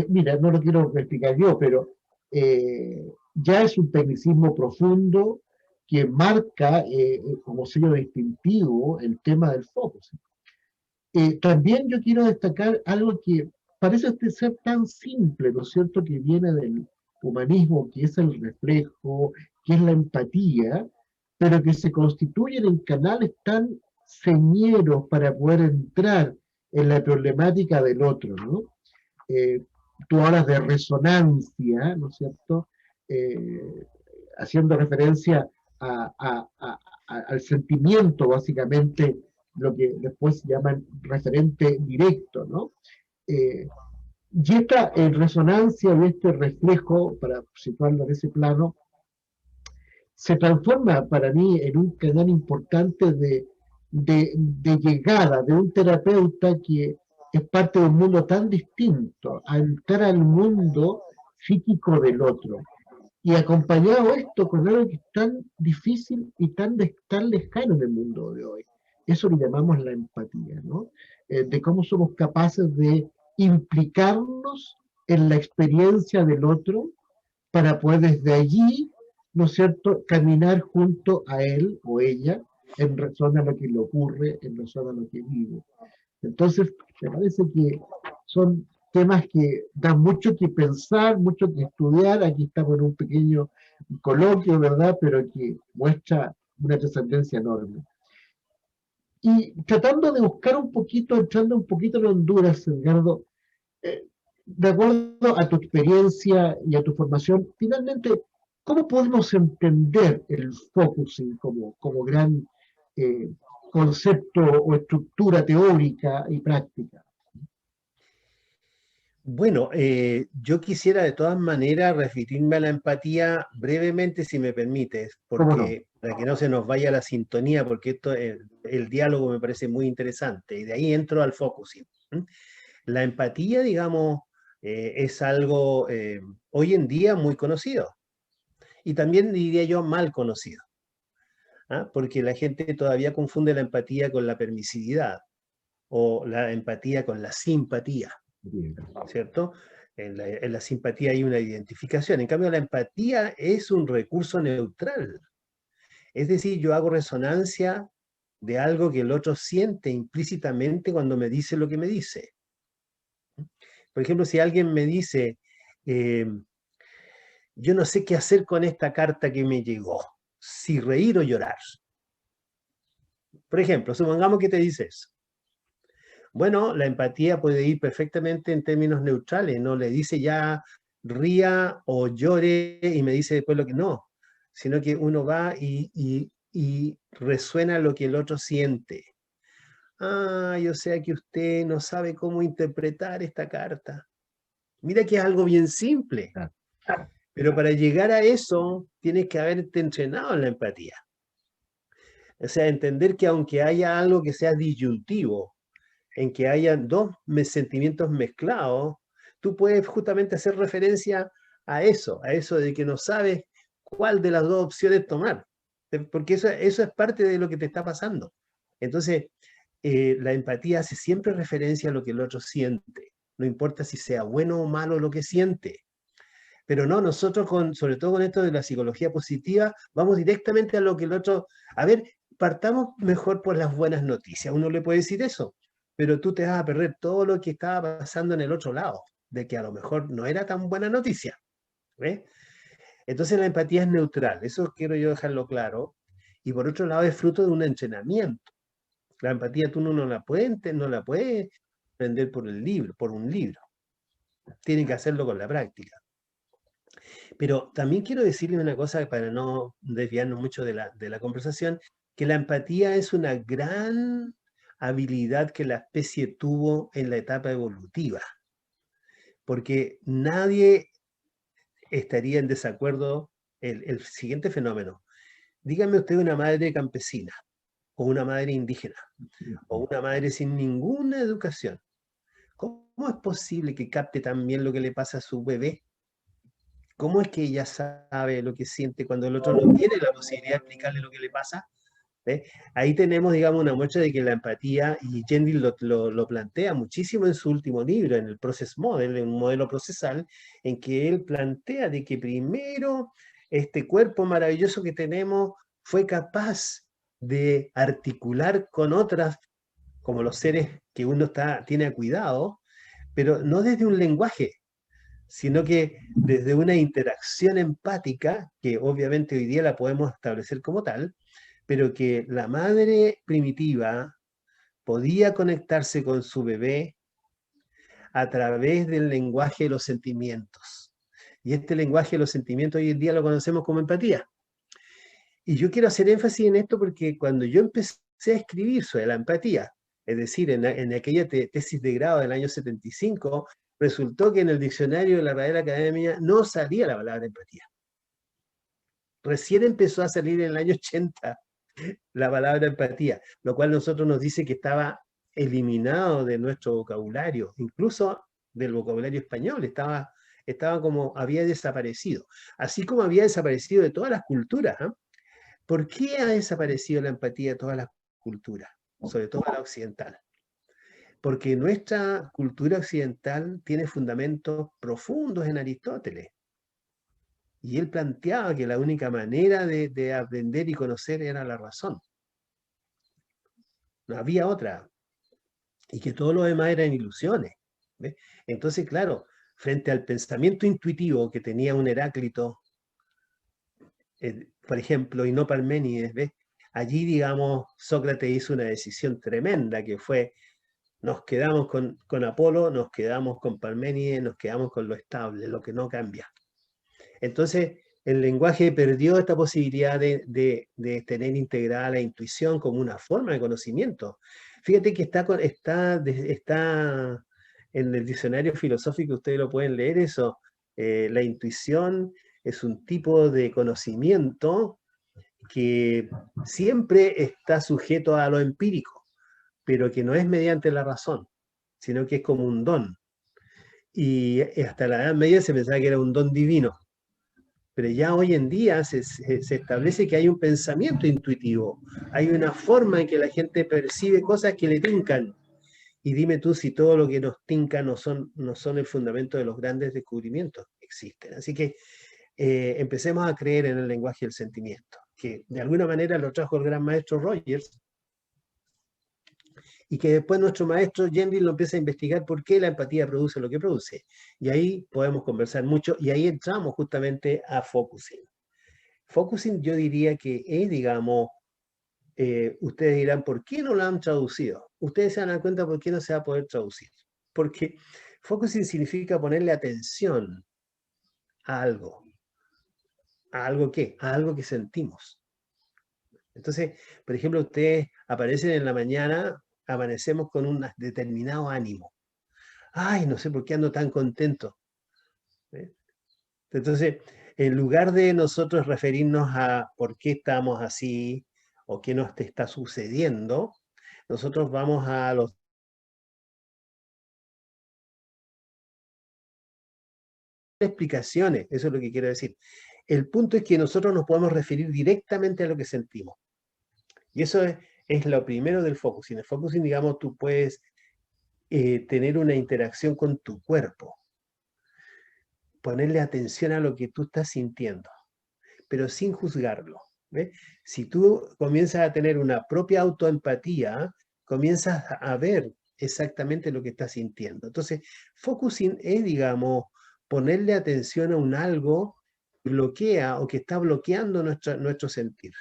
mira, no lo quiero explicar yo, pero ya es un tecnicismo profundo que marca como sello distintivo el tema del focus. También yo quiero destacar algo que parece ser tan simple, ¿no es cierto?, que viene del humanismo, que es el reflejo, que es la empatía, pero que se constituyen en canales tan señeros para poder entrar en la problemática del otro, ¿no? Eh, Tú hablas de resonancia, ¿no es cierto?, haciendo referencia al sentimiento, básicamente, lo que después llaman referente directo, ¿no? Eh, y esta resonancia y este reflejo, para situarlo en ese plano, se transforma para mí en un canal importante de llegada de un terapeuta que es parte de un mundo tan distinto, a entrar al mundo psíquico del otro. Y acompañado esto con algo que es tan difícil y tan lejano en el mundo de hoy. Eso lo llamamos la empatía, ¿no? De cómo somos capaces de implicarnos en la experiencia del otro para poder desde allí, ¿no es cierto?, caminar junto a él o ella en razón a lo que le ocurre, en razón a lo que vive. Entonces, me parece que son temas que dan mucho que pensar, mucho que estudiar. Aquí estamos en un pequeño coloquio, ¿verdad?, pero que muestra una trascendencia enorme. Y tratando de buscar un poquito, entrando un poquito en Honduras, Edgardo, de acuerdo a tu experiencia y a tu formación, finalmente, ¿cómo podemos entender el focusing como gran eh, concepto o estructura teórica y práctica? Bueno, yo quisiera de todas maneras referirme a la empatía brevemente, si me permites, ¿Cómo no? porque para que no se nos vaya la sintonía, porque esto, el diálogo me parece muy interesante, y de ahí entro al focusing. La empatía, digamos, es algo hoy en día muy conocido, y también diría yo mal conocido, porque la gente todavía confunde la empatía con la permisividad, o la empatía con la simpatía, ¿cierto? En la simpatía hay una identificación. En cambio, la empatía es un recurso neutral. Es decir, yo hago resonancia de algo que el otro siente implícitamente cuando me dice lo que me dice. Por ejemplo, si alguien me dice, eh, yo no sé qué hacer con esta carta que me llegó, si reír o llorar. Por ejemplo, supongamos que te dices, bueno, la empatía puede ir perfectamente en términos neutrales, no le dice ya ría o llore y me dice después lo que no, sino que uno va y resuena lo que el otro siente. Ah, yo sé que usted no sabe cómo interpretar esta carta. Mira que es algo bien simple, pero para llegar a eso tienes que haberte entrenado en la empatía. O sea, entender que aunque haya algo que sea disyuntivo, en que haya dos sentimientos mezclados, tú puedes justamente hacer referencia a eso de que no sabes cuál de las dos opciones tomar, porque eso es parte de lo que te está pasando. Entonces, la empatía hace siempre referencia a lo que el otro siente, no importa si sea bueno o malo lo que siente. Pero no, nosotros, sobre todo con esto de la psicología positiva, vamos directamente a lo que el otro... A ver, partamos mejor por las buenas noticias. Uno le puede decir eso, pero tú te vas a perder todo lo que estaba pasando en el otro lado, de que a lo mejor no era tan buena noticia. ¿Ves? Entonces la empatía es neutral, eso quiero yo dejarlo claro. Y por otro lado es fruto de un entrenamiento. La empatía tú no la puedes aprender por el libro, por un libro. Tienen que hacerlo con la práctica. Pero también quiero decirle una cosa para no desviarnos mucho de la conversación, que la empatía es una gran habilidad que la especie tuvo en la etapa evolutiva, porque nadie estaría en desacuerdo. El siguiente fenómeno: dígame usted una madre campesina, o una madre indígena, o una madre sin ninguna educación. ¿Cómo es posible que capte tan bien lo que le pasa a su bebé? ¿Cómo es que ella sabe lo que siente cuando el otro no tiene la posibilidad de explicarle lo que le pasa? ¿Ve? Ahí tenemos, digamos, una muestra de que la empatía, y Jendil lo plantea muchísimo en su último libro, en el Process Model, en un modelo procesal, en que él plantea de que primero este cuerpo maravilloso que tenemos fue capaz de articular con otras, como los seres que uno tiene a cuidado, pero no desde un lenguaje, sino que desde una interacción empática, que obviamente hoy día la podemos establecer como tal, pero que la madre primitiva podía conectarse con su bebé a través del lenguaje de los sentimientos. Y este lenguaje de los sentimientos hoy en día lo conocemos como empatía. Y yo quiero hacer énfasis en esto porque cuando yo empecé a escribir sobre la empatía, es decir, en aquella tesis de grado del año 75, resultó que en el diccionario de la Real Academia no salía la palabra empatía. Recién empezó a salir en el año 80 la palabra empatía, lo cual nosotros nos dice que estaba eliminado de nuestro vocabulario, incluso del vocabulario español, estaba como, había desaparecido, así como había desaparecido de todas las culturas. ¿Eh? ¿Por qué ha desaparecido la empatía de todas las culturas, sobre todo la occidental? Porque nuestra cultura occidental tiene fundamentos profundos en Aristóteles. Y él planteaba que la única manera de aprender y conocer era la razón. No había otra. Y que todo lo demás eran ilusiones. ¿Ves? Entonces, claro, frente al pensamiento intuitivo que tenía un Heráclito, por ejemplo, y no Parménides, ¿ves? Allí, digamos, Sócrates hizo una decisión tremenda que fue: nos quedamos con Apolo, nos quedamos con Parménides, nos quedamos con lo estable, lo que no cambia. Entonces, el lenguaje perdió esta posibilidad de tener integrada la intuición como una forma de conocimiento. Fíjate que está en el diccionario filosófico, ustedes lo pueden leer eso. La intuición es un tipo de conocimiento que siempre está sujeto a lo empírico, pero que no es mediante la razón, sino que es como un don. Y hasta la Edad Media se pensaba que era un don divino. Pero ya hoy en día se establece que hay un pensamiento intuitivo, hay una forma en que la gente percibe cosas que le tincan. Y dime tú si todo lo que nos tinca no son el fundamento de los grandes descubrimientos que existen. Así que empecemos a creer en el lenguaje del sentimiento, que de alguna manera lo trajo el gran maestro Rogers, y que después nuestro maestro Jendil lo empieza a investigar por qué la empatía produce lo que produce. Y ahí podemos conversar mucho, y ahí entramos justamente a focusing. Focusing yo diría que es, digamos, ustedes dirán, ¿por qué no lo han traducido? Ustedes se van a dar cuenta por qué no se va a poder traducir. Porque focusing significa ponerle atención a algo. ¿A algo qué? A algo que sentimos. Entonces, por ejemplo, ustedes aparecen en la mañana, amanecemos con un determinado ánimo. Ay, no sé por qué ando tan contento. ¿Eh? Entonces, en lugar de nosotros referirnos a por qué estamos así o qué nos está sucediendo, nosotros vamos a los explicaciones, eso es lo que quiero decir. El punto es que nosotros nos podemos referir directamente a lo que sentimos. Y eso es lo primero del focusing. El focusing, digamos, tú puedes tener una interacción con tu cuerpo. ponerle atención a lo que tú estás sintiendo, pero sin juzgarlo. ¿Ves? Si tú comienzas a tener una propia autoempatía, comienzas a ver exactamente lo que estás sintiendo. Entonces, focusing es, digamos, ponerle atención a un algo que bloquea o que está bloqueando nuestro sentir.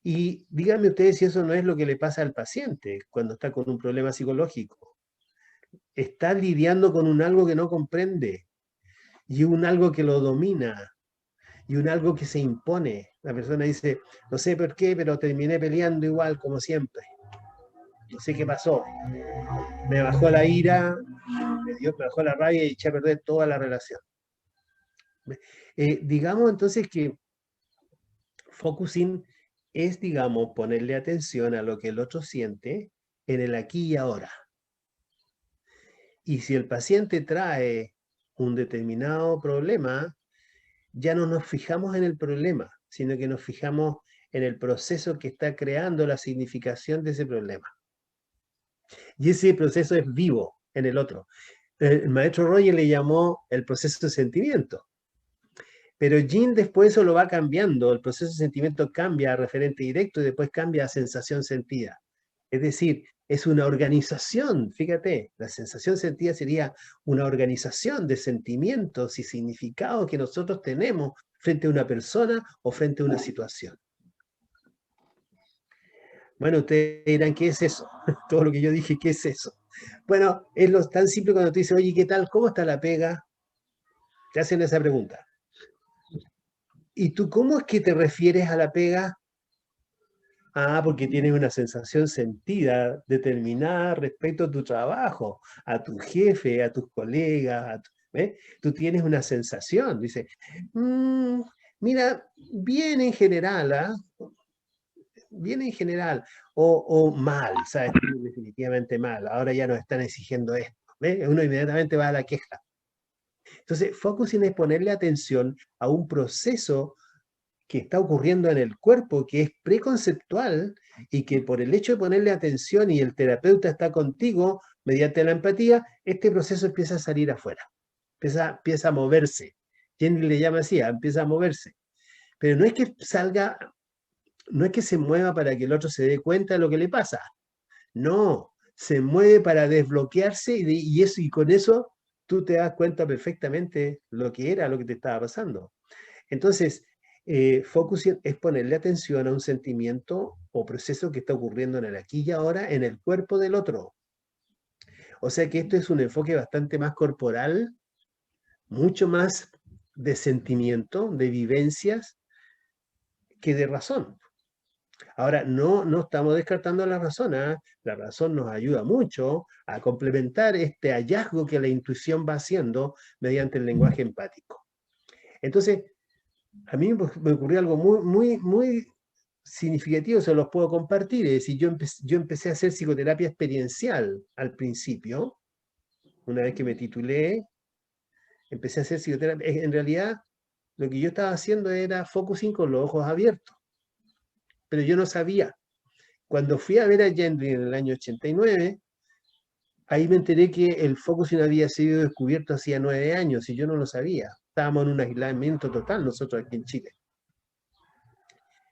Y díganme ustedes si eso no es lo que le pasa al paciente cuando está con un problema psicológico. Está lidiando con un algo que no comprende y un algo que lo domina y un algo que se impone. La persona dice, no sé por qué, pero terminé peleando igual como siempre. No sé qué pasó. Me bajó la ira, me bajó la rabia y eché a perder toda la relación. Digamos entonces que focusing es, digamos, ponerle atención a lo que el otro siente en el aquí y ahora. Y si el paciente trae un determinado problema, ya no nos fijamos en el problema, sino que nos fijamos en el proceso que está creando la significación de ese problema. Y ese proceso es vivo en el otro. El maestro Roger le llamó el proceso de sentimiento. Pero Jin después eso lo va cambiando, el proceso de sentimiento cambia a referente directo y después cambia a sensación sentida. Es decir, es una organización, fíjate, la sensación sentida sería una organización de sentimientos y significados que nosotros tenemos frente a una persona o frente a una situación. Bueno, ustedes dirán, ¿qué es eso? Todo lo que yo dije, ¿qué es eso? Bueno, es lo tan simple cuando tú dices, oye, ¿qué tal? ¿Cómo está la pega? Te hacen esa pregunta. ¿Y tú cómo es que te refieres a la pega? Ah, porque tienes una sensación sentida, determinada respecto a tu trabajo, a tu jefe, a tus colegas. ¿Ves? Tú tienes una sensación. Dice, mira, bien en general, ¿ah? Bien en general, o mal, ¿sabes? Definitivamente mal. Ahora ya nos están exigiendo esto. ¿Ves? Uno inmediatamente va a la queja. Entonces, focusing es ponerle atención a un proceso que está ocurriendo en el cuerpo, que es preconceptual y que por el hecho de ponerle atención y el terapeuta está contigo, mediante la empatía, este proceso empieza a salir afuera, empieza a moverse. Jenny le llama así, empieza a moverse. Pero no es que salga, no es que se mueva para que el otro se dé cuenta de lo que le pasa. No, se mueve para desbloquearse y con eso tú te das cuenta perfectamente lo que era, lo que te estaba pasando. Entonces, focusing es ponerle atención a un sentimiento o proceso que está ocurriendo en el aquí y ahora en el cuerpo del otro. O sea que esto es un enfoque bastante más corporal, mucho más de sentimiento, de vivencias, que de razón. Ahora, no estamos descartando la razón, ¿eh? La razón nos ayuda mucho a complementar este hallazgo que la intuición va haciendo mediante el lenguaje empático. Entonces, a mí me ocurrió algo muy significativo, se los puedo compartir. Es decir, yo empecé a hacer psicoterapia experiencial al principio, una vez que me titulé, empecé a hacer psicoterapia. En realidad, lo que yo estaba haciendo era focusing con los ojos abiertos, pero yo no sabía. Cuando fui a ver a Gendry en el año 89, ahí me enteré que el focusing había sido descubierto hacía 9 años y yo no lo sabía. Estábamos en un aislamiento total nosotros aquí en Chile.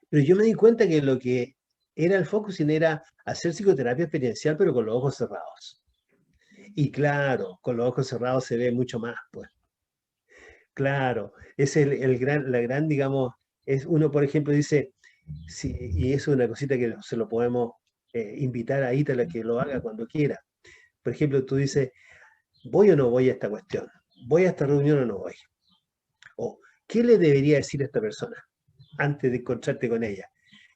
Pero yo me di cuenta que lo que era el focusing era hacer psicoterapia experiencial, pero con los ojos cerrados. Y claro, con los ojos cerrados se ve mucho más, pues. Claro, es la gran, digamos, es uno, por ejemplo, dice, sí, y eso es una cosita que se lo podemos invitar a Ítala que lo haga cuando quiera. Por ejemplo, tú dices, ¿voy o no voy a esta cuestión? ¿Voy a esta reunión o no voy? O, ¿qué le debería decir a esta persona antes de encontrarte con ella?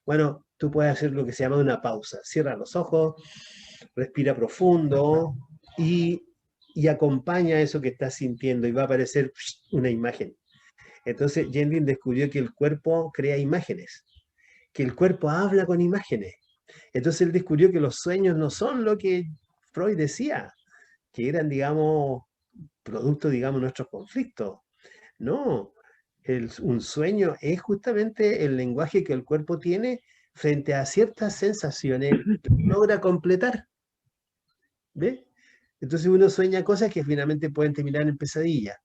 Bueno, tú puedes hacer lo que se llama una pausa. Cierra los ojos, respira profundo y acompaña eso que estás sintiendo y va a aparecer una imagen. Entonces, Jendrin descubrió que el cuerpo crea imágenes, que el cuerpo habla con imágenes. Entonces, él descubrió que los sueños no son lo que Freud decía, que eran, digamos, producto, digamos, de nuestros conflictos. No, un sueño es justamente el lenguaje que el cuerpo tiene frente a ciertas sensaciones que logra completar. ¿Ves? Entonces uno sueña cosas que finalmente pueden terminar en pesadillas.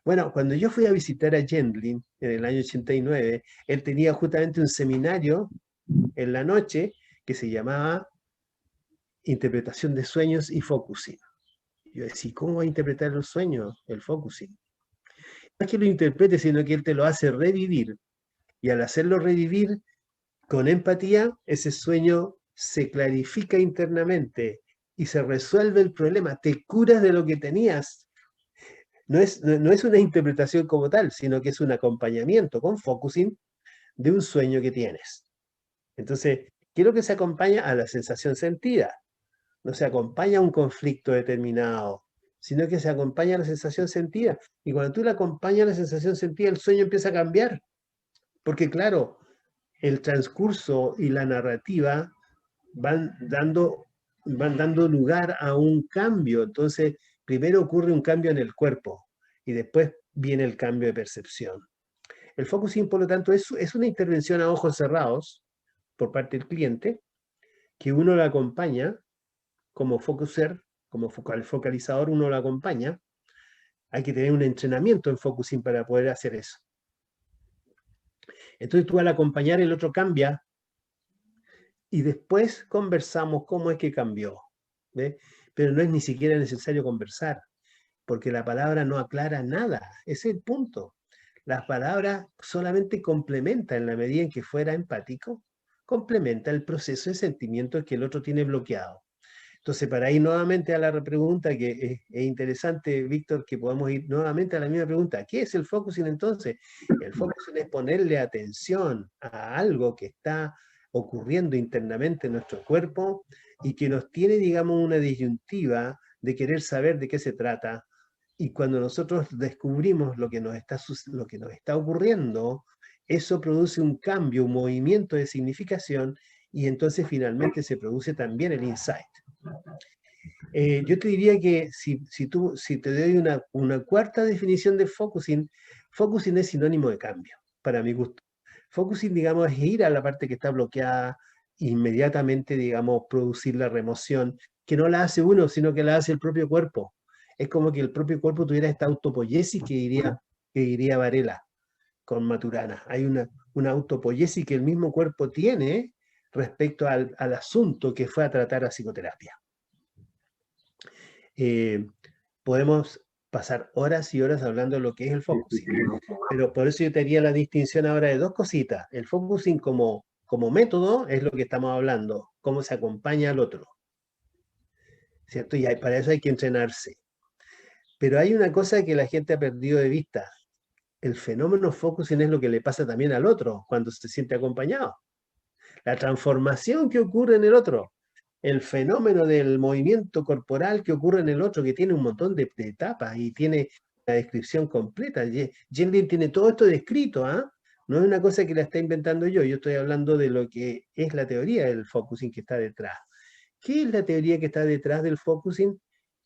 Bueno, cuando yo fui a visitar a Gendlin en el año 89, él tenía justamente un seminario en la noche que se llamaba Interpretación de Sueños y Focusing. Yo decía, ¿cómo va a interpretar los sueños, el focusing? No es que lo interprete, sino que él te lo hace revivir. Y al hacerlo revivir con empatía, ese sueño se clarifica internamente y se resuelve el problema. Te curas de lo que tenías. No es una interpretación como tal, sino que es un acompañamiento con focusing de un sueño que tienes. Entonces, ¿qué es lo que se acompaña? A la sensación sentida. No se acompaña a un conflicto determinado, sino que se acompaña a la sensación sentida. Y cuando tú le acompañas a la sensación sentida, el sueño empieza a cambiar. Porque claro, el transcurso y la narrativa van dando lugar a un cambio. Entonces, primero ocurre un cambio en el cuerpo y después viene el cambio de percepción. El focusing, por lo tanto, es una intervención a ojos cerrados por parte del cliente, que uno lo acompaña como focuser, como focalizador, uno lo acompaña. Hay que tener un entrenamiento en focusing para poder hacer eso. Entonces tú al acompañar, el otro cambia y después conversamos cómo es que cambió. ¿Ve? Pero no es ni siquiera necesario conversar, porque la palabra no aclara nada. Ese es el punto. Las palabras solamente complementan, en la medida en que fuera empático, complementa el proceso de sentimientos que el otro tiene bloqueado. Entonces, para ir nuevamente a la pregunta, que es interesante, Víctor, que podamos ir nuevamente a la misma pregunta. ¿Qué es el focusing entonces? El focusing es ponerle atención a algo que está ocurriendo internamente en nuestro cuerpo y que nos tiene, digamos, una disyuntiva de querer saber de qué se trata. Y cuando nosotros descubrimos lo que nos está ocurriendo, eso produce un cambio, un movimiento de significación, y entonces finalmente se produce también el insight. Yo te diría que si te doy una cuarta definición de focusing, focusing es sinónimo de cambio, para mi gusto. Focusing, digamos, es ir a la parte que está bloqueada, inmediatamente, digamos, producir la remoción, que no la hace uno, sino que la hace el propio cuerpo. Es como que el propio cuerpo tuviera esta autopoiesis que diría Varela con Maturana. Hay una autopoiesis que el mismo cuerpo tiene respecto al asunto que fue a tratar a psicoterapia. Podemos pasar horas y horas hablando de lo que es el focusing, pero por eso yo te haría la distinción ahora de dos cositas. El focusing como método es lo que estamos hablando, cómo se acompaña al otro, ¿cierto? Y para eso hay que entrenarse. Pero hay una cosa que la gente ha perdido de vista. El fenómeno focusing es lo que le pasa también al otro cuando se siente acompañado. La transformación que ocurre en el otro. El fenómeno del movimiento corporal que ocurre en el otro, que tiene un montón de etapas y tiene la descripción completa. Gendlin tiene todo esto descrito, ¿ah? No es una cosa que la está inventando yo estoy hablando de lo que es la teoría del focusing que está detrás. ¿Qué es la teoría que está detrás del focusing?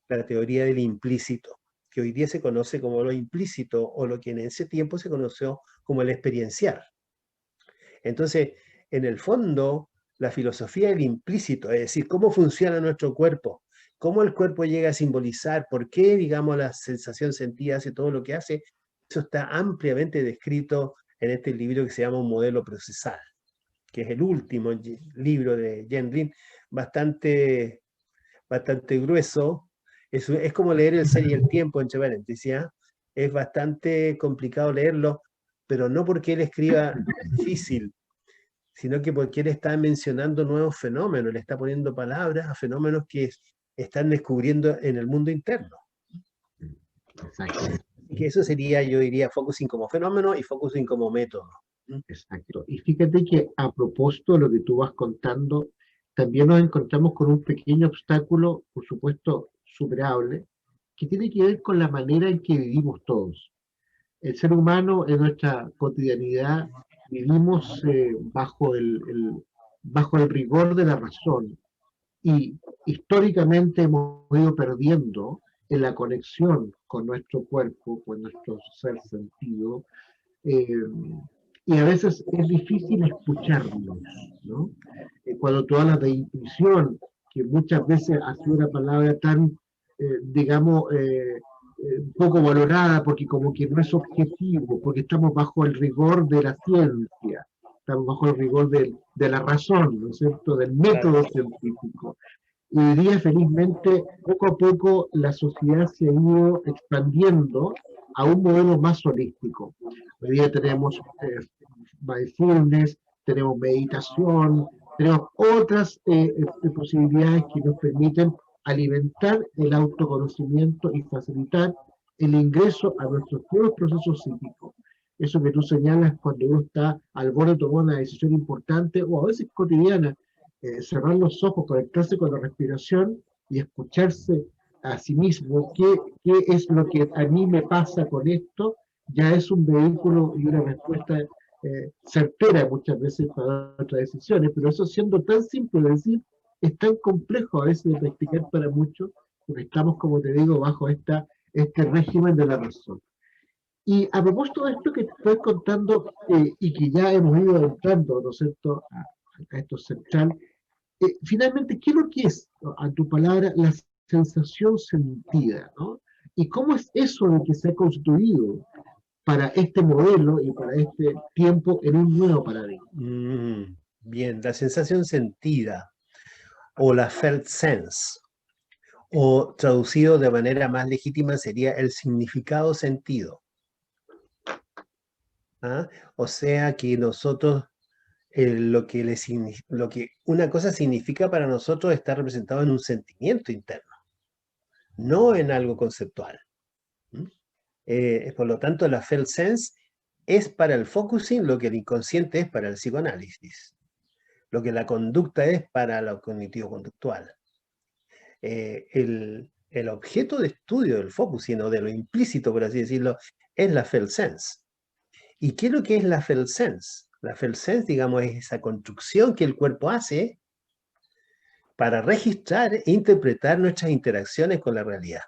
La teoría del implícito, que hoy día se conoce como lo implícito o lo que en ese tiempo se conoció como el experienciar. Entonces, en el fondo, la filosofía del implícito, es decir, cómo funciona nuestro cuerpo, cómo el cuerpo llega a simbolizar, por qué, digamos, la sensación sentida hace todo lo que hace, eso está ampliamente descrito en este libro que se llama Un modelo procesal, que es el último libro de Gendlin, bastante grueso. Es como leer El Ser y el Tiempo, entre paréntesis, ¿eh? Es bastante complicado leerlo, pero no porque él escriba difícil, sino que porque él está mencionando nuevos fenómenos, le está poniendo palabras a fenómenos que están descubriendo en el mundo interno. Exacto. Y que eso sería, yo diría, focusing como fenómeno y focusing como método. Exacto. Y fíjate que a propósito de lo que tú vas contando, también nos encontramos con un pequeño obstáculo, por supuesto, superable, que tiene que ver con la manera en que vivimos todos. El ser humano en nuestra cotidianidad vivimos bajo el rigor de la razón y históricamente hemos ido perdiendo en la conexión con nuestro cuerpo, con nuestro ser sentido, eh, y a veces es difícil escucharnos, ¿no? Cuando tú hablas de intuición, que muchas veces ha sido una palabra tan digamos, poco valorada porque como que no es objetivo, porque estamos bajo el rigor de la ciencia, estamos bajo el rigor de la razón, ¿no es cierto?, del método científico. Y hoy día, felizmente, poco a poco la sociedad se ha ido expandiendo a un modelo más holístico. Hoy día tenemos mindfulness, tenemos meditación, tenemos otras posibilidades que nos permiten alimentar el autoconocimiento y facilitar el ingreso a nuestros propios procesos psíquicos. Eso que tú señalas cuando uno está al borde de tomar una decisión importante o a veces cotidiana, cerrar los ojos, conectarse con la respiración y escucharse a sí mismo qué es lo que a mí me pasa con esto, ya es un vehículo y una respuesta certera muchas veces para otras decisiones, pero eso siendo tan simple de decir, es tan complejo a veces de practicar para muchos, porque estamos, como te digo, bajo este régimen de la razón. Y a propósito de esto que te estoy contando y que ya hemos ido entrando, ¿no es cierto?, a esto central, finalmente, ¿qué es lo que es, ¿no?, a tu palabra, la sensación sentida, ¿no? ¿Y cómo es eso de que se ha construido para este modelo y para este tiempo en un nuevo paradigma? Bien, la sensación sentida o la felt sense, o traducido de manera más legítima sería el significado sentido. ¿Ah? O sea que nosotros, lo que una cosa significa para nosotros está representado en un sentimiento interno, no en algo conceptual. Por lo tanto, la felt sense es para el focusing lo que el inconsciente es para el psicoanálisis, lo que la conducta es para lo cognitivo-conductual. El objeto de estudio del focusing, o de lo implícito, por así decirlo, es la felt sense. ¿Y qué es lo que es la felt sense? La felt sense, digamos, es esa construcción que el cuerpo hace para registrar e interpretar nuestras interacciones con la realidad,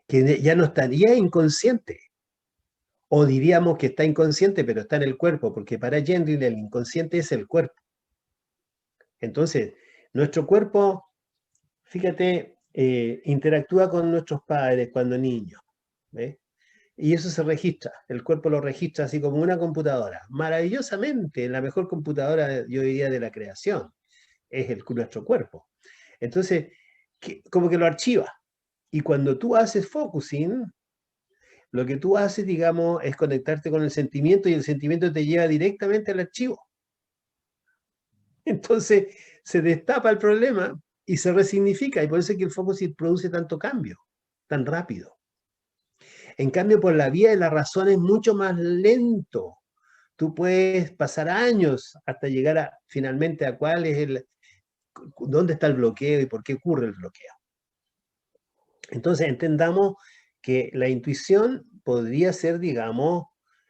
que ya no estaría inconsciente, o diríamos que está inconsciente, pero está en el cuerpo, porque para Gendry el inconsciente es el cuerpo. Entonces, nuestro cuerpo, fíjate, interactúa con nuestros padres cuando niños, ¿ves? Y eso se registra, el cuerpo lo registra así como una computadora, maravillosamente, la mejor computadora, yo diría, de la creación, es nuestro cuerpo. Entonces, como que lo archiva. Y cuando tú haces focusing, lo que tú haces, digamos, es conectarte con el sentimiento, y el sentimiento te lleva directamente al archivo. Entonces, se destapa el problema y se resignifica, y por eso es que el focusing produce tanto cambio, tan rápido. En cambio, por la vía de la razón es mucho más lento. Tú puedes pasar años hasta llegar finalmente a cuál es dónde está el bloqueo y por qué ocurre el bloqueo. Entonces, entendamos que la intuición podría ser, digamos,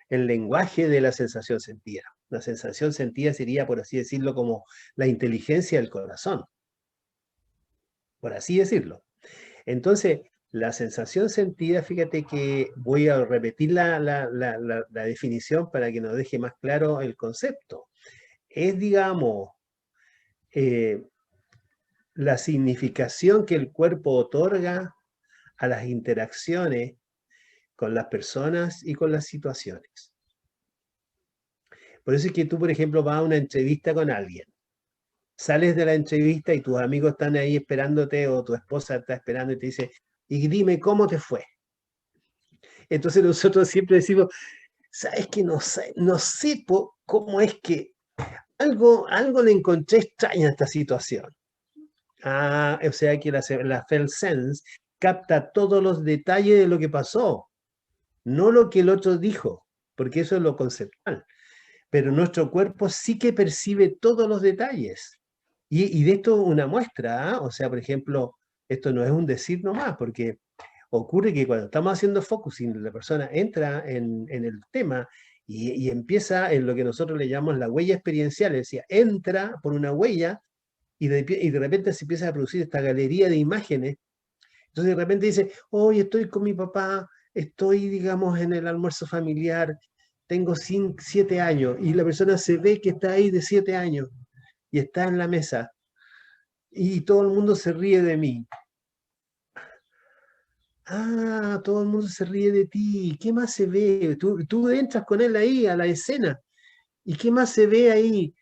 el lenguaje de la sensación sentida. La sensación sentida sería, por así decirlo, como la inteligencia del corazón, por así decirlo. Entonces, la sensación sentida, fíjate que voy a repetir la definición para que nos deje más claro el concepto. Es, digamos, la significación que el cuerpo otorga a las interacciones con las personas y con las situaciones. Por eso es que tú, por ejemplo, vas a una entrevista con alguien, sales de la entrevista y tus amigos están ahí esperándote, o tu esposa está esperando y te dice, y dime cómo te fue. Entonces nosotros siempre decimos, ¿sabes qué? No sé cómo es que algo le encontré extraña a esta situación. O sea que la felt sense capta todos los detalles de lo que pasó, no lo que el otro dijo, porque eso es lo conceptual. Pero nuestro cuerpo sí que percibe todos los detalles. Y de esto una muestra, o sea, por ejemplo, esto no es un decir nomás, porque ocurre que cuando estamos haciendo focusing, la persona entra en el tema y empieza en lo que nosotros le llamamos la huella experiencial, es decir, entra por una huella y de repente se empieza a producir esta galería de imágenes. Entonces de repente dice, hoy estoy con mi papá, estoy, digamos, en el almuerzo familiar, tengo 7 años, y la persona se ve que está ahí de 7 años y está en la mesa y todo el mundo se ríe de mí. Ah, todo el mundo se ríe de ti. ¿Qué más se ve? Tú entras con él ahí a la escena. ¿Y qué más se ve ahí?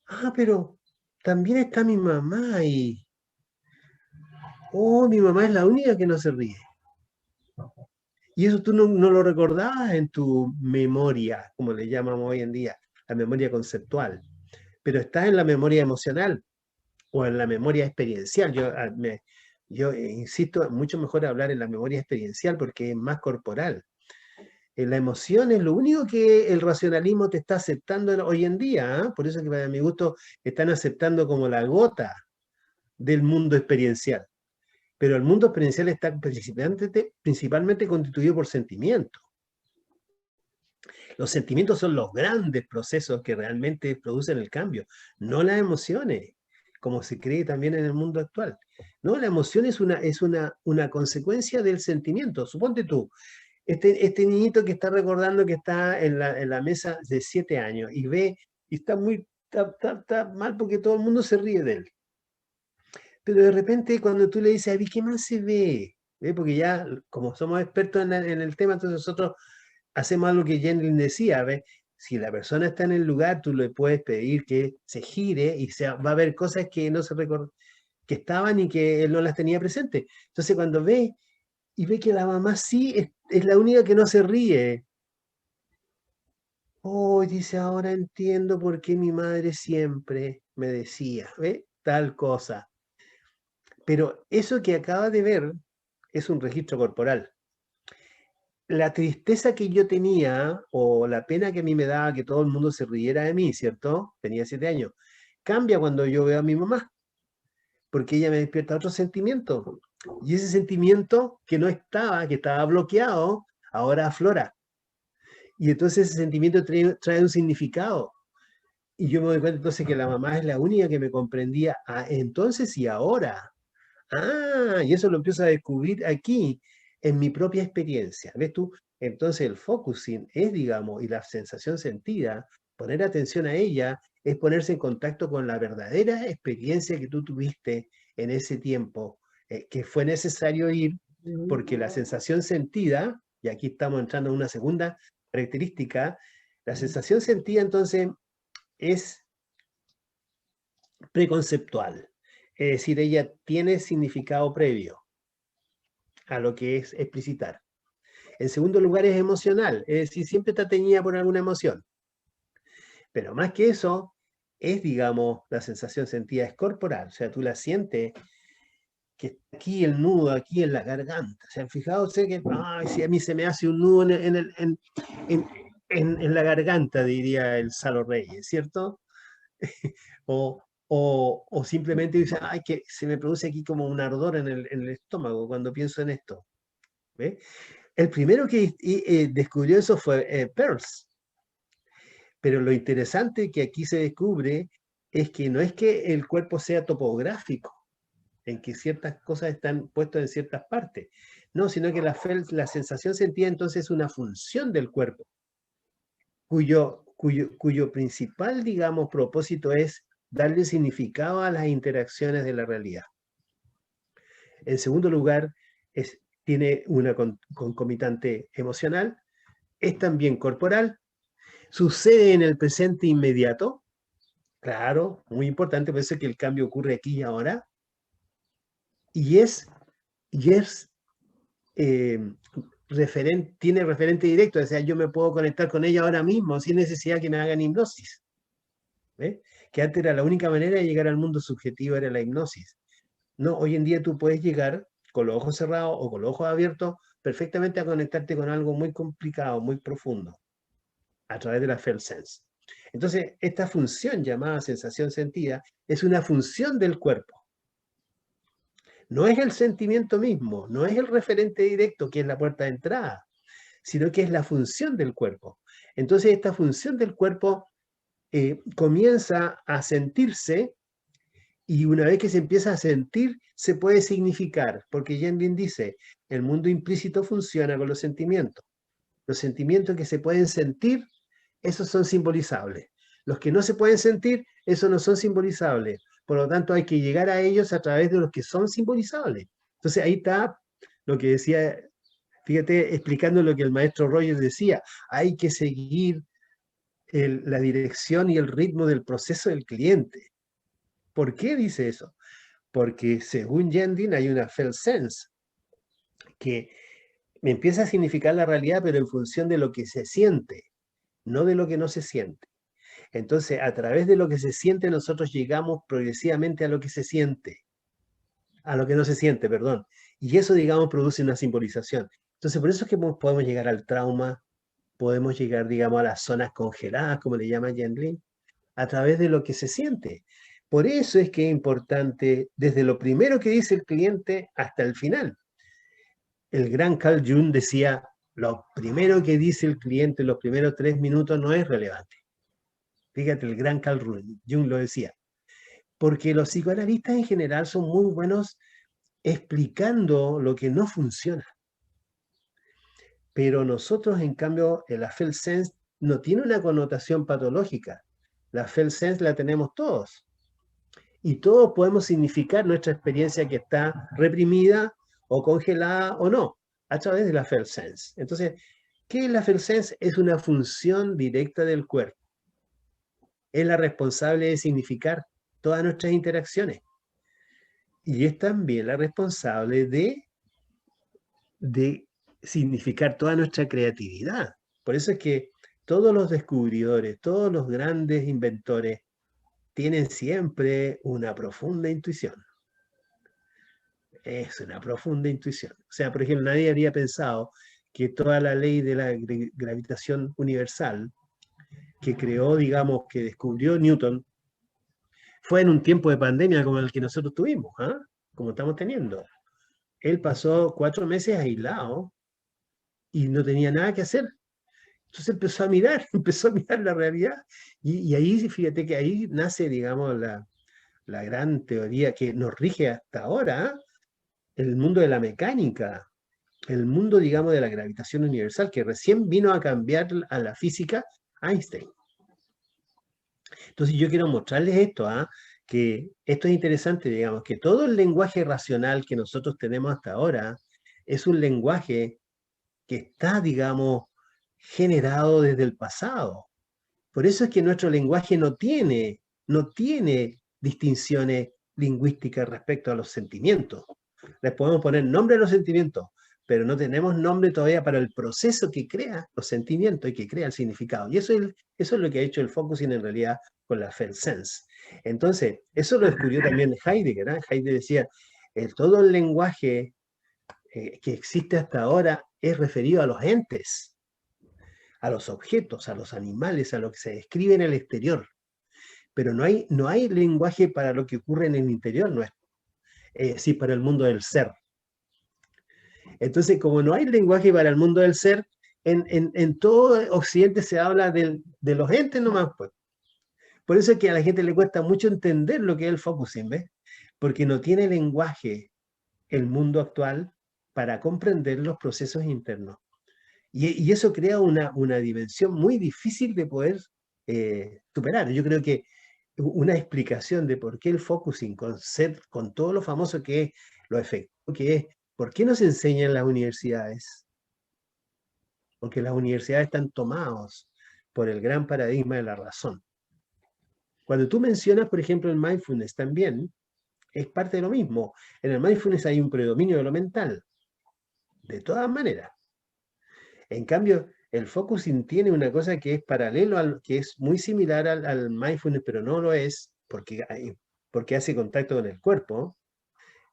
Ah, pero también está mi mamá ahí. Oh, mi mamá es la única que no se ríe. Y eso tú no lo recordabas en tu memoria, como le llamamos hoy en día, la memoria conceptual. Pero está en la memoria emocional o en la memoria experiencial. Yo insisto, mucho mejor hablar en la memoria experiencial porque es más corporal. La emoción es lo único que el racionalismo te está aceptando hoy en día, ¿eh? Por eso que para mi gusto están aceptando como la gota del mundo experiencial. Pero el mundo experiencial está principalmente constituido por sentimientos. Los sentimientos son los grandes procesos que realmente producen el cambio, no las emociones, como se cree también en el mundo actual. No, la emoción es una consecuencia del sentimiento. Suponte tú, este niñito que está recordando que está en la mesa de 7 años y ve, y está mal porque todo el mundo se ríe de él. Pero de repente cuando tú le dices, ¿qué más se ve? ¿Ve? Porque ya, como somos expertos en el tema, entonces nosotros hacemos algo que Jenny decía, ¿ves? Si la persona está en el lugar, tú le puedes pedir que se gire y va a ver cosas que no se que estaban y que él no las tenía presentes. Entonces cuando ve y ve que la mamá sí es la única que no se ríe. Oh, dice, ahora entiendo por qué mi madre siempre me decía, ¿ve? Tal cosa. Pero eso que acaba de ver es un registro corporal. La tristeza que yo tenía o la pena que a mí me daba que todo el mundo se riera de mí, ¿cierto? Tenía 7 años. Cambia cuando yo veo a mi mamá, porque ella me despierta otro sentimiento. Y ese sentimiento que no estaba, que estaba bloqueado, ahora aflora. Y entonces ese sentimiento trae un significado. Y yo me doy cuenta entonces que la mamá es la única que me comprendía entonces y ahora. Ah, y eso lo empiezo a descubrir aquí, en mi propia experiencia. ¿Ves tú? Entonces el focusing es, digamos, y la sensación sentida, poner atención a ella, es ponerse en contacto con la verdadera experiencia que tú tuviste en ese tiempo, que fue necesario ir, porque la sensación sentida, y aquí estamos entrando en una segunda característica, la sensación sentida entonces es preconceptual. Es decir, ella tiene significado previo a lo que es explicitar. En segundo lugar, es emocional, es decir, siempre está teñida por alguna emoción. Pero más que eso, es, digamos, la sensación sentida es corporal, o sea, tú la sientes que está aquí el nudo, aquí en la garganta. ¿Se han fijado? Sé que, ay, si a mí se me hace un nudo en la garganta, diría el Salo Reyes, ¿cierto? O simplemente dice, ay, que se me produce aquí como un ardor en el estómago cuando pienso en esto. ¿Ve? El primero que descubrió eso fue Peirce. Pero lo interesante que aquí se descubre es que no es que el cuerpo sea topográfico, en que ciertas cosas están puestas en ciertas partes, no, sino que la sensación sentida entonces es una función del cuerpo, cuyo principal, digamos, propósito es darle significado a las interacciones de la realidad. En segundo lugar, tiene una concomitante emocional, es también corporal, sucede en el presente inmediato, claro, muy importante, por eso es que el cambio ocurre aquí y ahora, y es tiene referente directo, o sea, yo me puedo conectar con ella ahora mismo sin necesidad que me hagan hipnosis. ¿Ves? Que antes era la única manera de llegar al mundo subjetivo, era la hipnosis. No, hoy en día tú puedes llegar con los ojos cerrados o con los ojos abiertos perfectamente a conectarte con algo muy complicado, muy profundo, a través de la felt sense. Entonces, esta función llamada sensación sentida es una función del cuerpo. No es el sentimiento mismo, no es el referente directo que es la puerta de entrada, sino que es la función del cuerpo. Entonces, esta función del cuerpo comienza a sentirse y una vez que se empieza a sentir, se puede significar, porque Gendlin dice, el mundo implícito funciona con los sentimientos. Los sentimientos que se pueden sentir, esos son simbolizables. Los que no se pueden sentir, esos no son simbolizables. Por lo tanto, hay que llegar a ellos a través de los que son simbolizables. Entonces, ahí está lo que decía, fíjate, explicando lo que el maestro Rogers decía, hay que seguir la dirección y el ritmo del proceso del cliente. ¿Por qué dice eso? Porque según Yendin hay una felt sense que me empieza a significar la realidad, pero en función de lo que se siente, no de lo que no se siente. Entonces, a través de lo que se siente, nosotros llegamos progresivamente a lo que se siente, a lo que no se siente, perdón. Y eso, digamos, produce una simbolización. Entonces, por eso es que podemos llegar al trauma, podemos llegar, digamos, a las zonas congeladas, como le llama Yendlin, a través de lo que se siente. Por eso es que es importante, desde lo primero que dice el cliente hasta el final. El gran Carl Jung decía, lo primero que dice el cliente en los primeros 3 minutos no es relevante. Fíjate, el gran Carl Jung lo decía. Porque los psicoanalistas en general son muy buenos explicando lo que no funciona. Pero nosotros, en cambio, la felt sense no tiene una connotación patológica. La felt sense la tenemos todos. Y todos podemos significar nuestra experiencia que está reprimida o congelada o no, a través de la felt sense. Entonces, ¿qué es la felt sense? Es una función directa del cuerpo. Es la responsable de significar todas nuestras interacciones. Y es también la responsable de significar toda nuestra creatividad. Por eso es que todos los descubridores, todos los grandes inventores, tienen siempre una profunda intuición. Es una profunda intuición. O sea, por ejemplo, nadie habría pensado que toda la ley de la gravitación universal que creó, digamos, que descubrió Newton, fue en un tiempo de pandemia como el que nosotros tuvimos, ¿eh? Como estamos teniendo. Él pasó 4 meses aislado y no tenía nada que hacer. Entonces empezó a mirar la realidad. Y ahí, fíjate que ahí nace, digamos, la gran teoría que nos rige hasta ahora, ¿eh? El mundo de la mecánica, el mundo, digamos, de la gravitación universal, que recién vino a cambiar a la física Einstein. Entonces yo quiero mostrarles esto, ¿eh? Que esto es interesante, digamos, que todo el lenguaje racional que nosotros tenemos hasta ahora es un lenguaje que está, digamos, generado desde el pasado. Por eso es que nuestro lenguaje no tiene distinciones lingüísticas respecto a los sentimientos. Les podemos poner nombre a los sentimientos, pero no tenemos nombre todavía para el proceso que crea los sentimientos y que crea el significado. Y eso es lo que ha hecho el focusing en realidad con la felt sense. Entonces, eso lo descubrió también Heidegger, ¿eh? Heidegger decía, todo el lenguaje que existe hasta ahora es referido a los entes, a los objetos, a los animales, a lo que se describe en el exterior. Pero no hay lenguaje para lo que ocurre en el interior nuestro, sí, para el mundo del ser. Entonces, como no hay lenguaje para el mundo del ser, en todo Occidente se habla de los entes nomás, pues. Por eso es que a la gente le cuesta mucho entender lo que es el focusing, ¿ves? Porque no tiene lenguaje el mundo actual para comprender los procesos internos. Y eso crea una dimensión muy difícil de poder superar. Yo creo que una explicación de por qué el focusing, con todo lo famoso que es, lo efectivo que es, ¿por qué no se enseña en las universidades? Porque las universidades están tomadas por el gran paradigma de la razón. Cuando tú mencionas, por ejemplo, el mindfulness también, es parte de lo mismo. En el mindfulness hay un predominio de lo mental, de todas maneras. En cambio, el focusing tiene una cosa que es paralelo, que es muy similar al mindfulness, pero no lo es, porque hace contacto con el cuerpo.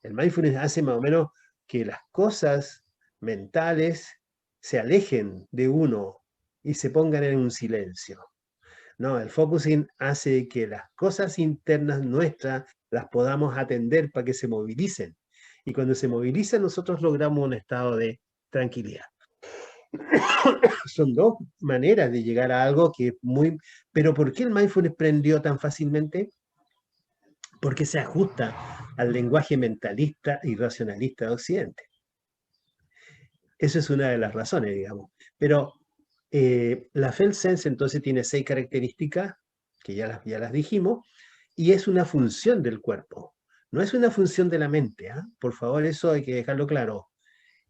El mindfulness hace más o menos que las cosas mentales se alejen de uno y se pongan en un silencio. No, el focusing hace que las cosas internas nuestras las podamos atender para que se movilicen. Y cuando se movilizan, nosotros logramos un estado de tranquilidad. Son dos maneras de llegar a algo que es muy... Pero ¿por qué el mindfulness prendió tan fácilmente? Porque se ajusta al lenguaje mentalista y racionalista de Occidente. Esa es una de las razones, digamos. Pero la felt sense entonces tiene 6 características, que ya las dijimos, y es una función del cuerpo. No es una función de la mente, ¿eh? Por favor, eso hay que dejarlo claro.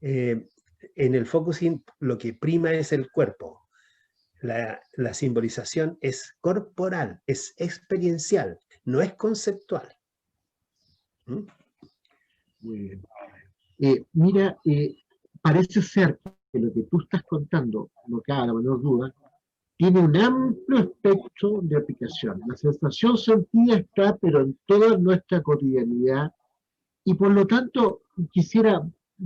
En el focusing lo que prima es el cuerpo. La simbolización es corporal, es experiencial, no es conceptual. ¿Mm? Muy bien. Mira, parece ser que lo que tú estás contando, no cabe la menor duda, tiene un amplio espectro de aplicación. La sensación sentida está, pero en toda nuestra cotidianidad, y por lo tanto quisiera,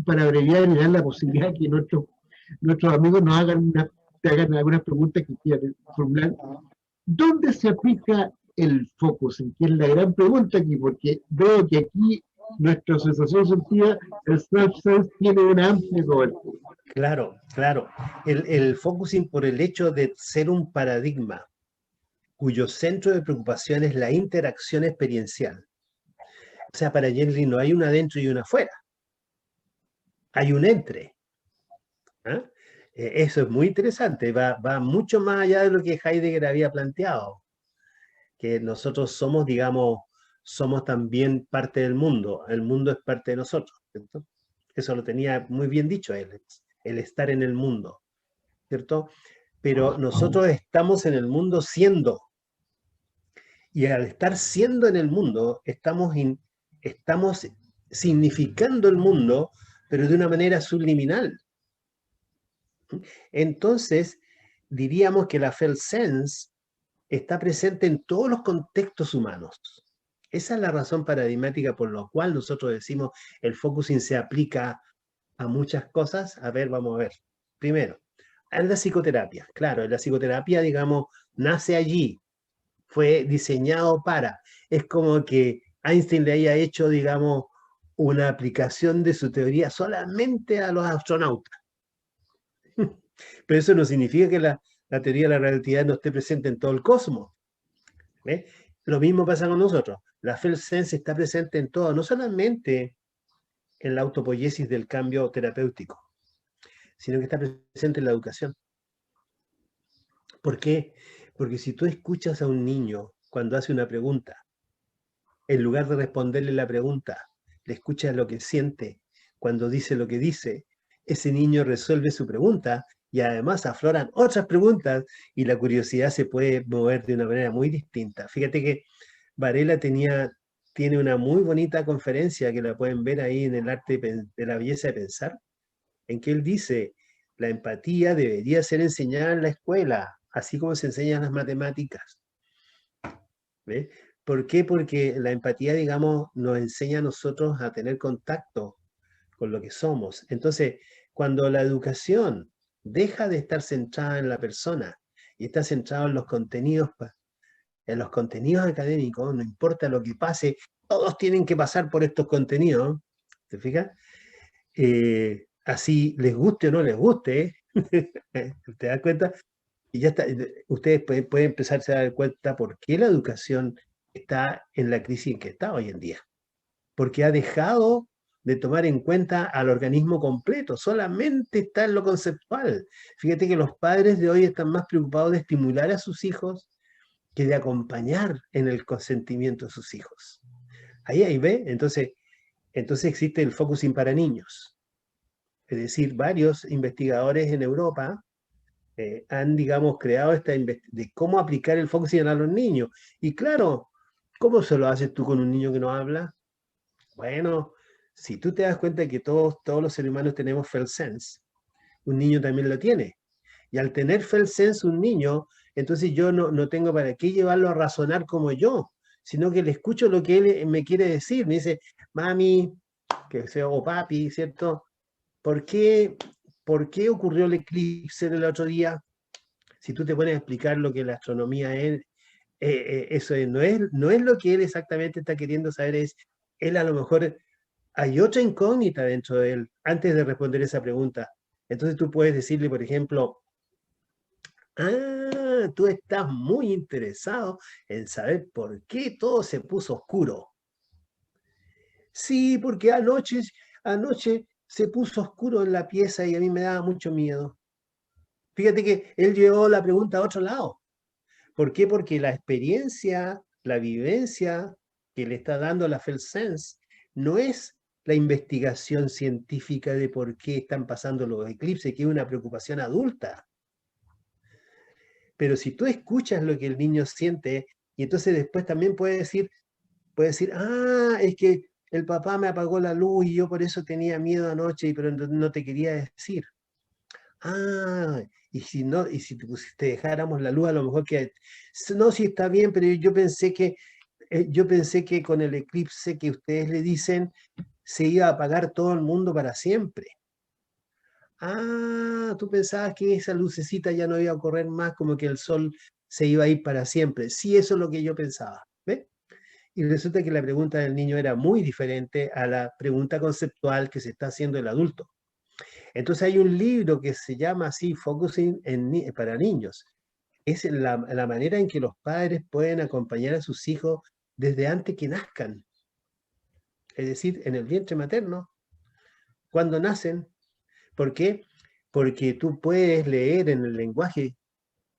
para abreviar y dar la posibilidad que nuestros amigos nos te hagan algunas preguntas que quieran formular. ¿Dónde se aplica el focusing? Que es la gran pregunta aquí, porque veo que aquí nuestra sensación sentida, el self-sense, tiene una amplia cobertura. Claro, claro. El focusing, por el hecho de ser un paradigma cuyo centro de preocupación es la interacción experiencial. O sea, para Jenny no hay un adentro y un afuera. Hay un entre. ¿Ah? Eso es muy interesante. Va mucho más allá de lo que Heidegger había planteado. Que nosotros somos, digamos, somos también parte del mundo. El mundo es parte de nosotros, ¿cierto? Eso lo tenía muy bien dicho él, el estar en el mundo, ¿cierto? Pero nosotros estamos en el mundo siendo. Y al estar siendo en el mundo, estamos significando el mundo, pero de una manera subliminal. Entonces, diríamos que la felt sense está presente en todos los contextos humanos. Esa es la razón paradigmática por la cual nosotros decimos el focusing se aplica a muchas cosas. A ver, vamos a ver. Primero, en la psicoterapia. Claro, en la psicoterapia, digamos, nace allí, fue diseñado para. Es como que Einstein le haya hecho, digamos, una aplicación de su teoría solamente a los astronautas. Pero eso no significa que la teoría de la relatividad no esté presente en todo el cosmos. ¿Ve? Lo mismo pasa con nosotros. La felt sense está presente en todo, no solamente en la autopoiesis del cambio terapéutico, sino que está presente en la educación. ¿Por qué? Porque si tú escuchas a un niño cuando hace una pregunta, en lugar de responderle la pregunta, le escuchas lo que siente cuando dice lo que dice, ese niño resuelve su pregunta y además afloran otras preguntas y la curiosidad se puede mover de una manera muy distinta. Fíjate que Varela tiene una muy bonita conferencia que la pueden ver ahí en el arte de la belleza de pensar, en que él dice, la empatía debería ser enseñada en la escuela, así como se enseñan las matemáticas. ¿Ves? ¿Por qué? Porque la empatía, digamos, nos enseña a nosotros a tener contacto con lo que somos. Entonces, cuando la educación deja de estar centrada en la persona y está centrada en los contenidos académicos, no importa lo que pase, todos tienen que pasar por estos contenidos, ¿te fijas? Así les guste o no les guste, ¿te das cuenta? Y ya está, ustedes pueden empezarse a dar cuenta por qué la educación está en la crisis en que está hoy en día. Porque ha dejado de tomar en cuenta al organismo completo, solamente está en lo conceptual. Fíjate que los padres de hoy están más preocupados de estimular a sus hijos que de acompañar en el consentimiento de sus hijos. Ahí ve, entonces existe el focusing para niños. Es decir, varios investigadores en Europa han, digamos, creado de cómo aplicar el focusing a los niños. Y claro, ¿cómo se lo haces tú con un niño que no habla? Bueno, si tú te das cuenta que todos los seres humanos tenemos felt sense, un niño también lo tiene. Y al tener felt sense un niño, entonces yo no tengo para qué llevarlo a razonar como yo, sino que le escucho lo que él me quiere decir. Me dice, mami, que sea, o papi, ¿cierto? ¿Por qué ocurrió el eclipse del otro día? Si tú te pones a explicar lo que la astronomía es, eso no es lo que él exactamente está queriendo saber, él a lo mejor hay otra incógnita dentro de él antes de responder esa pregunta. Entonces tú puedes decirle, por ejemplo, tú estás muy interesado en saber por qué todo se puso oscuro. Sí, porque anoche se puso oscuro en la pieza y a mí me daba mucho miedo. Fíjate que él llevó la pregunta a otro lado. ¿Por qué? Porque la experiencia, la vivencia que le está dando la felt sense no es la investigación científica de por qué están pasando los eclipses, que es una preocupación adulta. Pero si tú escuchas lo que el niño siente, y entonces después también puede decir, ah, es que el papá me apagó la luz y yo por eso tenía miedo anoche, pero no te quería decir. Ah, y si no, y si te dejáramos la luz, a lo mejor que no, sí está bien, pero yo pensé que con el eclipse que ustedes le dicen, se iba a apagar todo el mundo para siempre. Ah, tú pensabas que esa lucecita ya no iba a correr más, como que el sol se iba a ir para siempre. Sí, eso es lo que yo pensaba. ¿Ves? Y resulta que la pregunta del niño era muy diferente a la pregunta conceptual que se está haciendo el adulto. Entonces hay un libro que se llama así, Focusing para niños. Es la manera en que los padres pueden acompañar a sus hijos desde antes que nazcan. Es decir, en el vientre materno, cuando nacen. ¿Por qué? Porque tú puedes leer en el lenguaje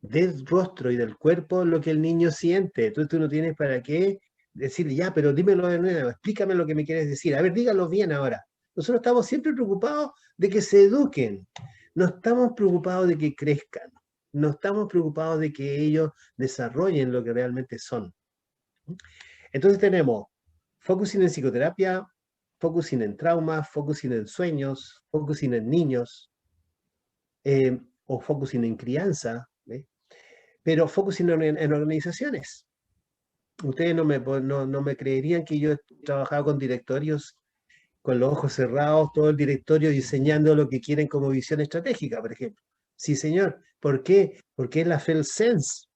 del rostro y del cuerpo lo que el niño siente. Entonces tú no tienes para qué decirle, ya, pero dímelo de nuevo, explícame lo que me quieres decir. A ver, dígalo bien ahora. Nosotros estamos siempre preocupados de que se eduquen. No estamos preocupados de que crezcan. No estamos preocupados de que ellos desarrollen lo que realmente son. Entonces tenemos focusing en psicoterapia, focusing en trauma, focusing en sueños, focusing en niños, o focusing en crianza, ¿eh? Pero focusing en organizaciones. Ustedes no me creerían que yo he trabajado con directorios con los ojos cerrados, todo el directorio diseñando lo que quieren como visión estratégica, por ejemplo. Sí, señor. ¿Por qué? Porque es la FELSense.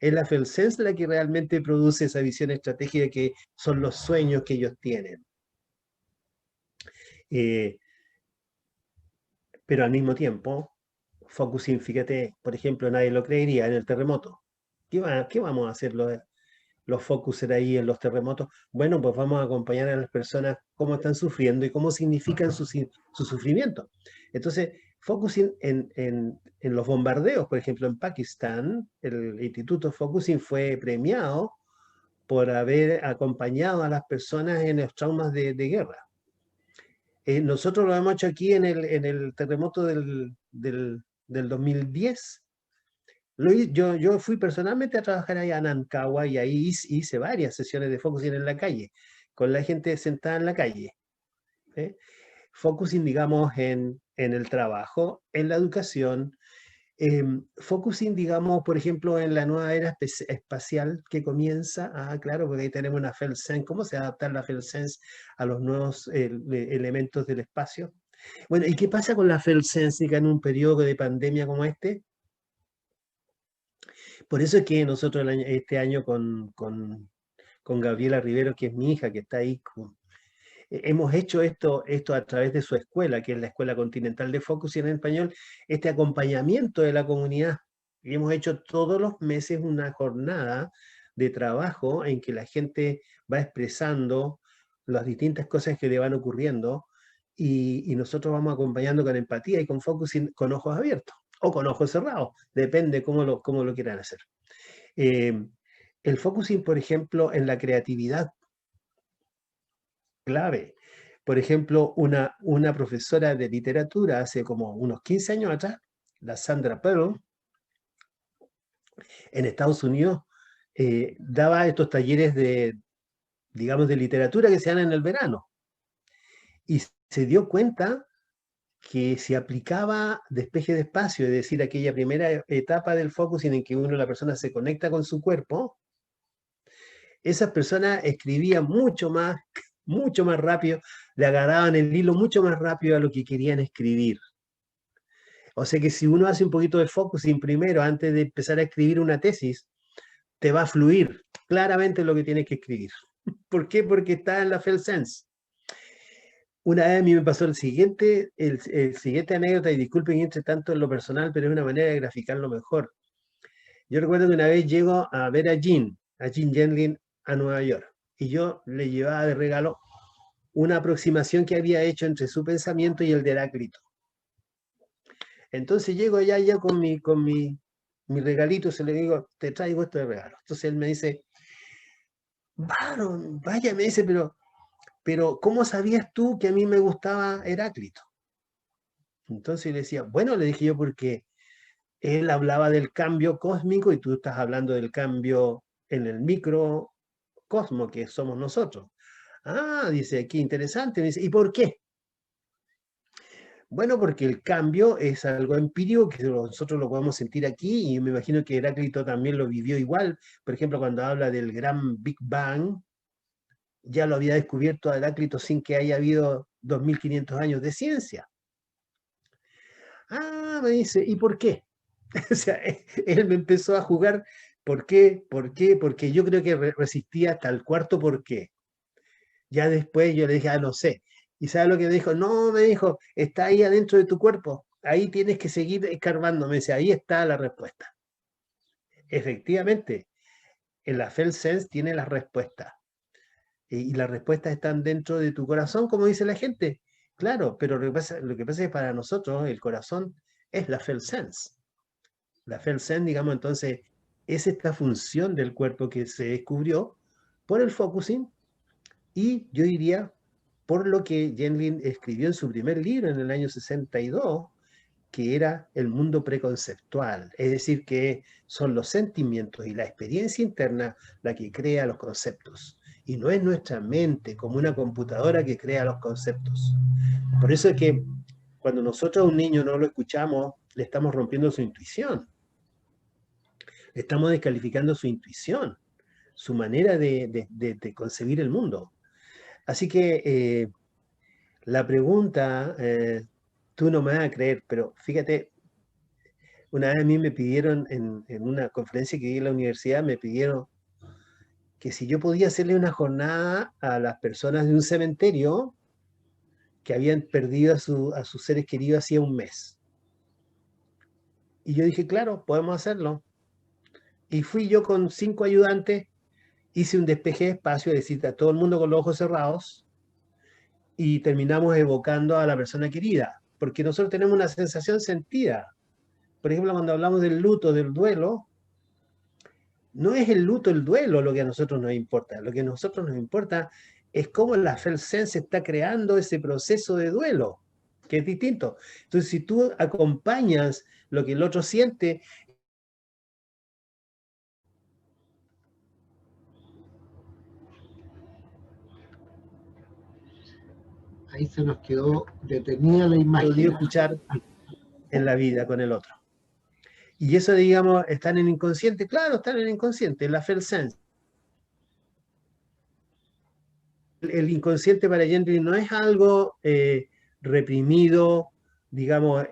Es la FELSense la que realmente produce esa visión estratégica que son los sueños que ellos tienen. Pero al mismo tiempo, focusing, fíjate, por ejemplo, nadie lo creería en el terremoto. ¿Qué vamos a hacer los focusers ahí en los terremotos? Bueno, pues vamos a acompañar a las personas cómo están sufriendo y cómo significan su sufrimiento. Entonces, focusing en los bombardeos, por ejemplo, en Pakistán, el Instituto Focusing fue premiado por haber acompañado a las personas en los traumas de guerra. Nosotros lo hemos hecho aquí en el terremoto del 2010. Yo fui personalmente a trabajar allá en Nancagua y ahí hice varias sesiones de focusing en la calle, con la gente sentada en la calle. Focusing, digamos, en el trabajo, en la educación, focusing, digamos, por ejemplo, en la nueva era espacial que comienza. Ah, claro, porque ahí tenemos una FELSense. ¿Cómo se adapta la FELSense a los nuevos elementos del espacio? Bueno, ¿y qué pasa con la FELSense en un periodo de pandemia como este? Por eso es que nosotros este año con Gabriela Rivero, que es mi hija, que está ahí, hemos hecho esto a través de su escuela, que es la Escuela Continental de Focusing en español, este acompañamiento de la comunidad. Y hemos hecho todos los meses una jornada de trabajo en que la gente va expresando las distintas cosas que le van ocurriendo y nosotros vamos acompañando con empatía y con focusing con ojos abiertos o con ojos cerrados, depende cómo lo quieran hacer. El focusing, por ejemplo, en la creatividad, clave. Por ejemplo, una profesora de literatura hace como unos 15 años atrás, la Sandra Pearl, en Estados Unidos, daba estos talleres digamos, de literatura que se dan en el verano. Y se dio cuenta que si aplicaba despeje de espacio, es decir, aquella primera etapa del focusing en que la persona se conecta con su cuerpo, esas personas escribían mucho más rápido, le agarraban el hilo mucho más rápido a lo que querían escribir. O sea que si uno hace un poquito de focusing primero, antes de empezar a escribir una tesis, te va a fluir claramente lo que tienes que escribir. ¿Por qué? Porque está en la FELSense. Una vez a mí me pasó el siguiente anécdota, y disculpen entre tanto en lo personal, pero es una manera de graficarlo mejor. Yo recuerdo que una vez llego a ver a Jean Gendlin a Nueva York, y yo le llevaba de regalo una aproximación que había hecho entre su pensamiento y el de Heráclito. Entonces llego allá ya con mi regalito, se le digo, te traigo esto de regalo. Entonces él me dice, vaya, me dice, pero pero ¿cómo sabías tú que a mí me gustaba Heráclito? Entonces le decía, bueno, le dije yo, porque él hablaba del cambio cósmico y tú estás hablando del cambio en el microcosmo que somos nosotros. Ah, dice, qué interesante. Me dice, ¿y por qué? Bueno, porque el cambio es algo empírico que nosotros lo podemos sentir aquí y me imagino que Heráclito también lo vivió igual. Por ejemplo, cuando habla del gran Big Bang, ya lo había descubierto Heráclito sin que haya habido 2500 años de ciencia. Ah, me dice, ¿y por qué? O sea, él me empezó a jugar, ¿por qué? ¿Por qué? Porque yo creo que resistía hasta el cuarto por qué. Ya después yo le dije, ah, no sé. ¿Y sabe lo que me dijo? No, me dijo, está ahí adentro de tu cuerpo. Ahí tienes que seguir escarbando. Me dice, ahí está la respuesta. Efectivamente, en la FELSense tiene las respuestas. Y las respuestas están dentro de tu corazón, como dice la gente. Claro, pero lo que pasa es que para nosotros el corazón es la FELSense. La FELSense, digamos, entonces, es esta función del cuerpo que se descubrió por el focusing y yo diría por lo que Jenlin escribió en su primer libro en el año 62, que era el mundo preconceptual, es decir, que son los sentimientos y la experiencia interna la que crea los conceptos, y no es nuestra mente como una computadora que crea los conceptos. Por eso es que cuando nosotros a un niño no lo escuchamos, le estamos rompiendo su intuición, le estamos descalificando su intuición, su manera de concebir el mundo. Así que la pregunta, tú no me vas a creer, pero fíjate, una vez a mí me pidieron en una conferencia que di en la universidad, me pidieron que si yo podía hacerle una jornada a las personas de un cementerio que habían perdido a sus seres queridos hacía un mes. Y yo dije, claro, podemos hacerlo. Y fui yo con 5 ayudantes, hice un despeje de espacio, es decir, a todo el mundo con los ojos cerrados, y terminamos evocando a la persona querida, porque nosotros tenemos una sensación sentida. Por ejemplo, cuando hablamos del luto, del duelo, no es el luto, el duelo lo que a nosotros nos importa. Lo que a nosotros nos importa es cómo la FELSense está creando ese proceso de duelo, que es distinto. Entonces, si tú acompañas lo que el otro siente, Ahí se nos quedó detenida la podido imagen. escuchar en la vida con el otro. Y eso, digamos, está en el inconsciente. Claro, está en el inconsciente, en la FELSense. El inconsciente para Gentry no es algo reprimido, digamos,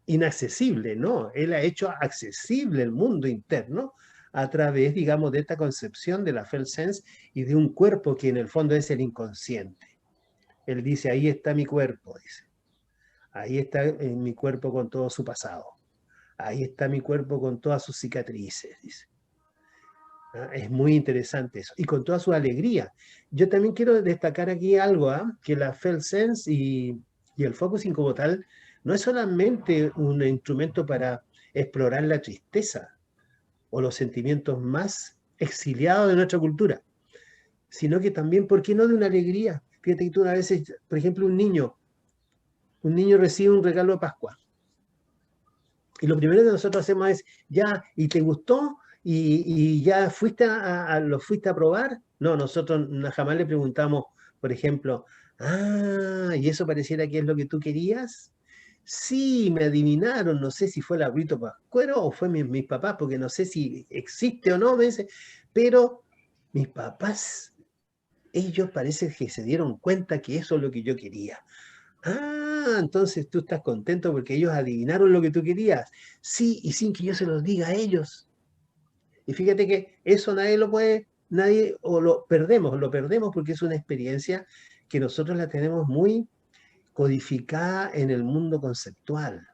inaccesible, ¿no? Él ha hecho accesible el mundo interno a través, digamos, de esta concepción de la FELSense y de un cuerpo que en el fondo es el inconsciente. Él dice, ahí está mi cuerpo, dice. Ahí está mi cuerpo con todo su pasado. Ahí está mi cuerpo con todas sus cicatrices, dice. Es muy interesante eso, y con toda su alegría. Yo también quiero destacar aquí algo, que la FELSense y el focusing como tal no es solamente un instrumento para explorar la tristeza o los sentimientos más exiliados de nuestra cultura, sino que también, ¿por qué no de una alegría? Fíjate que tú a veces, por ejemplo, un niño recibe un regalo de Pascua, y lo primero que nosotros hacemos es, ya, ¿y te gustó? ¿Y ya lo fuiste a probar? No, nosotros jamás le preguntamos, por ejemplo, ¿y eso pareciera que es lo que tú querías? Sí, me adivinaron, no sé si fue el abrito pascuero o fue mis papás, porque no sé si existe o no, me dice, pero mis papás, ellos parece que se dieron cuenta que eso es lo que yo quería. Entonces tú estás contento porque ellos adivinaron lo que tú querías. Sí, y sin que yo se los diga a ellos. Y fíjate que eso nadie lo puede, nadie, o lo perdemos porque es una experiencia que nosotros la tenemos muy codificada en el mundo conceptual.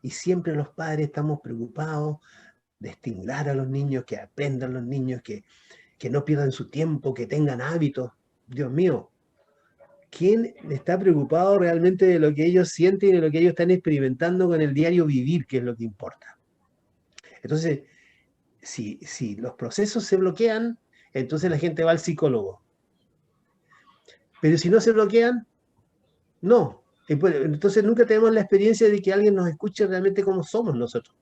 Y siempre los padres estamos preocupados de estimular a los niños, que aprendan los niños, que no pierdan su tiempo, que tengan hábitos. Dios mío, ¿quién está preocupado realmente de lo que ellos sienten y de lo que ellos están experimentando con el diario vivir, que es lo que importa? Entonces, si los procesos se bloquean, entonces la gente va al psicólogo. Pero si no se bloquean, no. Entonces nunca tenemos la experiencia de que alguien nos escuche realmente como somos nosotros.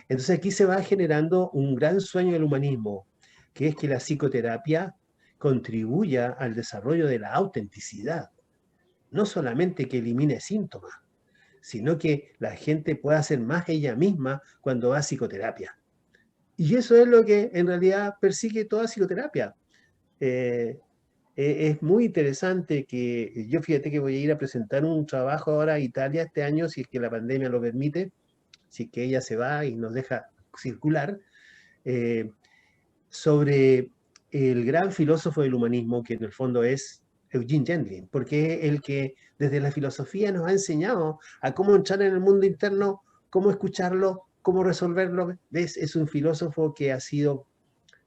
Entonces aquí se va generando un gran sueño del humanismo, que es que la psicoterapia contribuya al desarrollo de la autenticidad. No solamente que elimine síntomas, sino que la gente pueda ser más ella misma cuando va a psicoterapia. Y eso es lo que en realidad persigue toda psicoterapia. Es muy interesante que yo fíjate que voy a ir a presentar un trabajo ahora a Italia este año, si es que la pandemia lo permite, si es que ella se va y nos deja circular, eh, sobre el gran filósofo del humanismo, que en el fondo es Eugene Gendlin, porque es el que desde la filosofía nos ha enseñado a cómo entrar en el mundo interno, cómo escucharlo, cómo resolverlo. ¿Ves? Es un filósofo que ha sido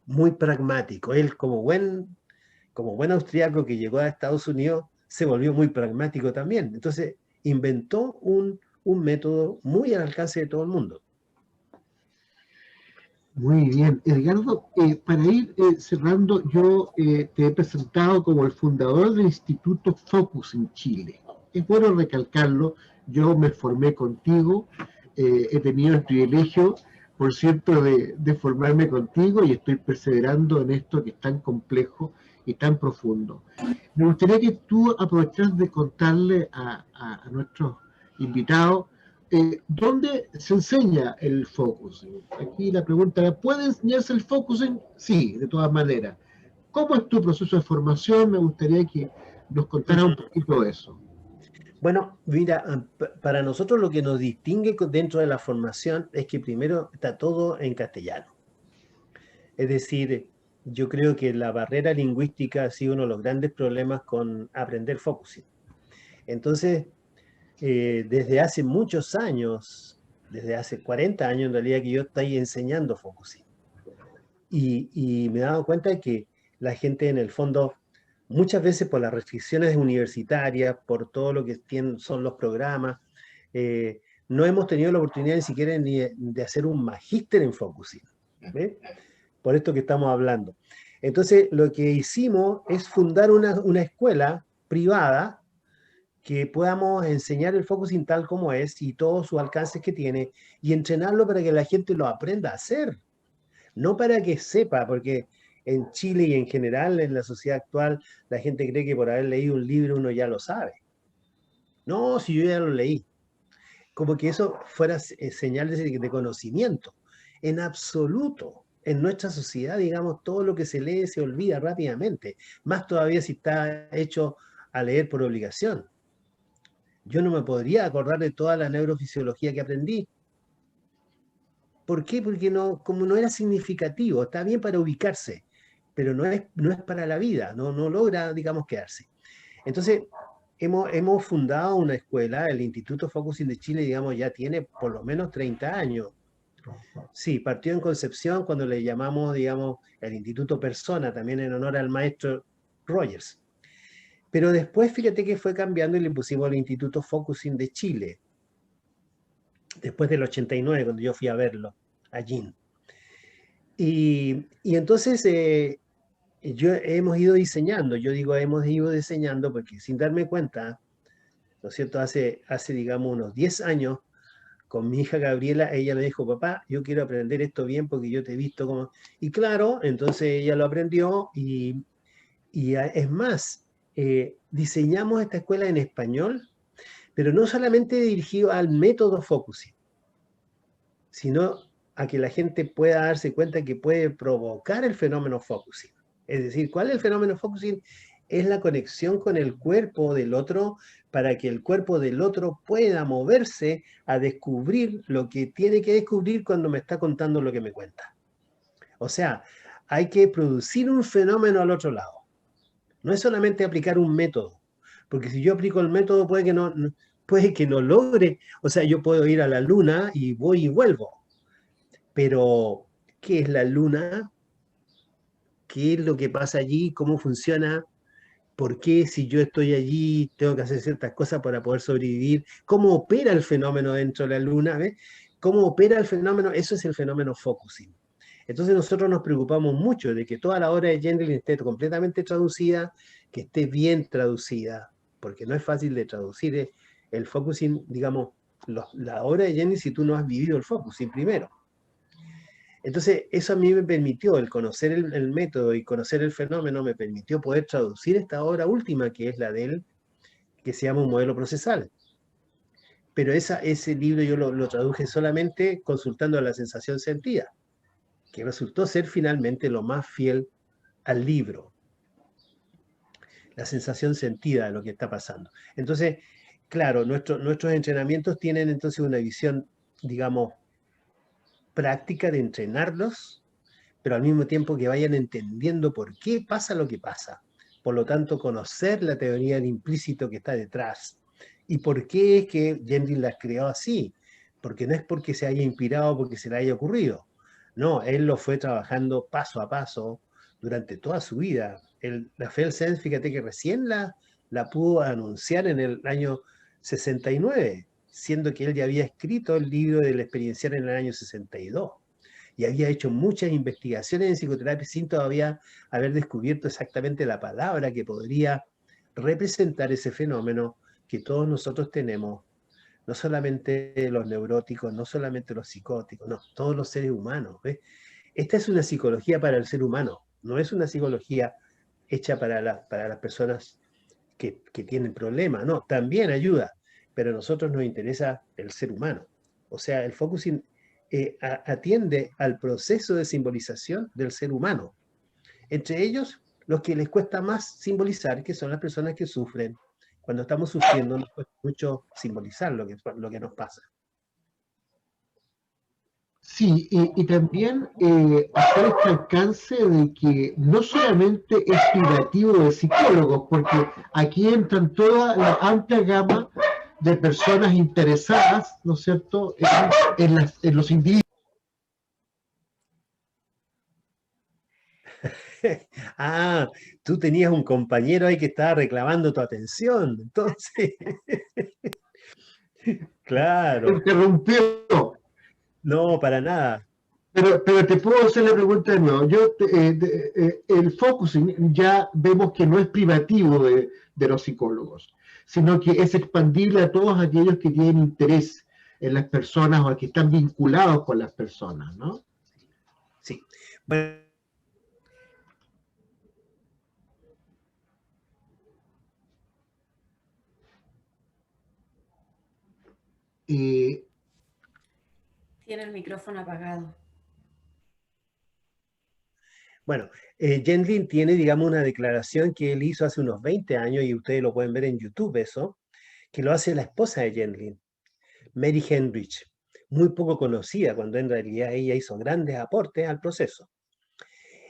muy pragmático. Él, como buen austriaco que llegó a Estados Unidos, se volvió muy pragmático también. Entonces, inventó un método muy al alcance de todo el mundo. Muy bien, Edgardo, para ir cerrando, yo te he presentado como el fundador del Instituto Focus en Chile. Es bueno recalcarlo, yo me formé contigo, he tenido el privilegio, por cierto, de formarme contigo y estoy perseverando en esto que es tan complejo y tan profundo. Me gustaría que tú aprovecharas de contarle a nuestros invitados ¿dónde se enseña el focusing? Aquí la pregunta, ¿puede enseñarse el focusing? Sí, de todas maneras. ¿Cómo es tu proceso de formación? Me gustaría que nos contara un poquito de eso. Bueno, mira, para nosotros lo que nos distingue dentro de la formación es que primero está todo en castellano. Es decir, yo creo que la barrera lingüística ha sido uno de los grandes problemas con aprender focusing. Entonces, desde hace muchos años, desde hace 40 años en realidad, que yo estoy enseñando focusing. Y me he dado cuenta de que la gente en el fondo, muchas veces por las restricciones universitarias, por todo lo que son los programas, no hemos tenido la oportunidad ni siquiera de hacer un magíster en focusing. ¿Ve? Por esto que estamos hablando. Entonces, lo que hicimos es fundar una escuela privada que podamos enseñar el focusing tal como es y todos sus alcances que tiene y entrenarlo para que la gente lo aprenda a hacer. No para que sepa, porque en Chile y en general en la sociedad actual la gente cree que por haber leído un libro uno ya lo sabe. No, si yo ya lo leí. Como que eso fuera señal de conocimiento. En absoluto. En nuestra sociedad, digamos, todo lo que se lee se olvida rápidamente. Más todavía si está hecho a leer por obligación. Yo no me podría acordar de toda la neurofisiología que aprendí. ¿Por qué? Porque no, como no era significativo, está bien para ubicarse, pero no es para la vida, no logra, digamos, quedarse. Entonces, hemos fundado una escuela, el Instituto Focusing de Chile, digamos, ya tiene por lo menos 30 años. Sí, partió en Concepción cuando le llamamos, digamos, el Instituto Persona, también en honor al maestro Rogers. Pero después, fíjate que fue cambiando y le pusimos el Instituto Focusing de Chile, después del 89, cuando yo fui a verlo, allí. Y entonces hemos ido diseñando, yo digo hemos ido diseñando porque sin darme cuenta, ¿no es cierto? Hace digamos unos 10 años, con mi hija Gabriela, ella me dijo, papá, yo quiero aprender esto bien porque yo te he visto como... Y claro, entonces ella lo aprendió y es más, diseñamos esta escuela en español, pero no solamente dirigido al método focusing, sino a que la gente pueda darse cuenta que puede provocar el fenómeno focusing. Es decir, ¿cuál es el fenómeno focusing? Es la conexión con el cuerpo del otro para que el cuerpo del otro pueda moverse a descubrir lo que tiene que descubrir cuando me está contando lo que me cuenta. O sea, hay que producir un fenómeno al otro lado. No es solamente aplicar un método, porque si yo aplico el método puede que no logre. O sea, yo puedo ir a la luna y voy y vuelvo. Pero, ¿qué es la luna? ¿Qué es lo que pasa allí? ¿Cómo funciona? ¿Por qué si yo estoy allí tengo que hacer ciertas cosas para poder sobrevivir? ¿Cómo opera el fenómeno dentro de la luna? ¿Ves? ¿Cómo opera el fenómeno? Eso es el fenómeno focusing. Entonces nosotros nos preocupamos mucho de que toda la obra de Gendlin esté completamente traducida, que esté bien traducida, porque no es fácil de traducir el focusing, digamos, la obra de Jenny si tú no has vivido el focusing primero. Entonces, eso a mí me permitió, el conocer el método y conocer el fenómeno, me permitió poder traducir esta obra última, que es la de él, que se llama Un modelo procesal. Pero ese libro yo lo traduje solamente consultando a la sensación sentida, que resultó ser finalmente lo más fiel al libro. La sensación sentida de lo que está pasando. Entonces, claro, nuestros entrenamientos tienen entonces una visión, digamos, práctica de entrenarlos, pero al mismo tiempo que vayan entendiendo por qué pasa lo que pasa. Por lo tanto, conocer la teoría del implícito que está detrás. ¿Y por qué es que Gendlin las creó así? Porque no es porque se haya inspirado, porque se le haya ocurrido. No, él lo fue trabajando paso a paso durante toda su vida. La FELSENS, fíjate que recién la pudo anunciar en el año 69, siendo que él ya había escrito el libro del experienciar en el año 62 y había hecho muchas investigaciones en psicoterapia sin todavía haber descubierto exactamente la palabra que podría representar ese fenómeno que todos nosotros tenemos, no solamente los neuróticos, no solamente los psicóticos, no, todos los seres humanos. ¿Ves? Esta es una psicología para el ser humano, no es una psicología hecha para las personas que tienen problemas, no, también ayuda, pero a nosotros nos interesa el ser humano. O sea, el focusing atiende al proceso de simbolización del ser humano. Entre ellos, los que les cuesta más simbolizar, que son las personas que sufren. Cuando estamos sufriendo nos cuesta mucho simbolizar lo que nos pasa. Sí, y también hacer este alcance de que no solamente es privativo de psicólogos, porque aquí entran toda la amplia gama de personas interesadas, ¿no es cierto?, en los individuos. Ah, tú tenías un compañero ahí que estaba reclamando tu atención, entonces. Claro, Interrumpió. no, para nada. Pero te puedo hacer la pregunta de nuevo. El focusing ya vemos que no es privativo de los psicólogos, sino que es expandible a todos aquellos que tienen interés en las personas o que están vinculados con las personas, ¿no? Sí. Bueno, Eh, Tiene el micrófono apagado. Bueno, Gendlin tiene, digamos, una declaración que él hizo hace unos 20 años, y ustedes lo pueden ver en YouTube eso, que lo hace la esposa de Gendlin, Mary Hendrich, muy poco conocida, cuando en realidad ella hizo grandes aportes al proceso.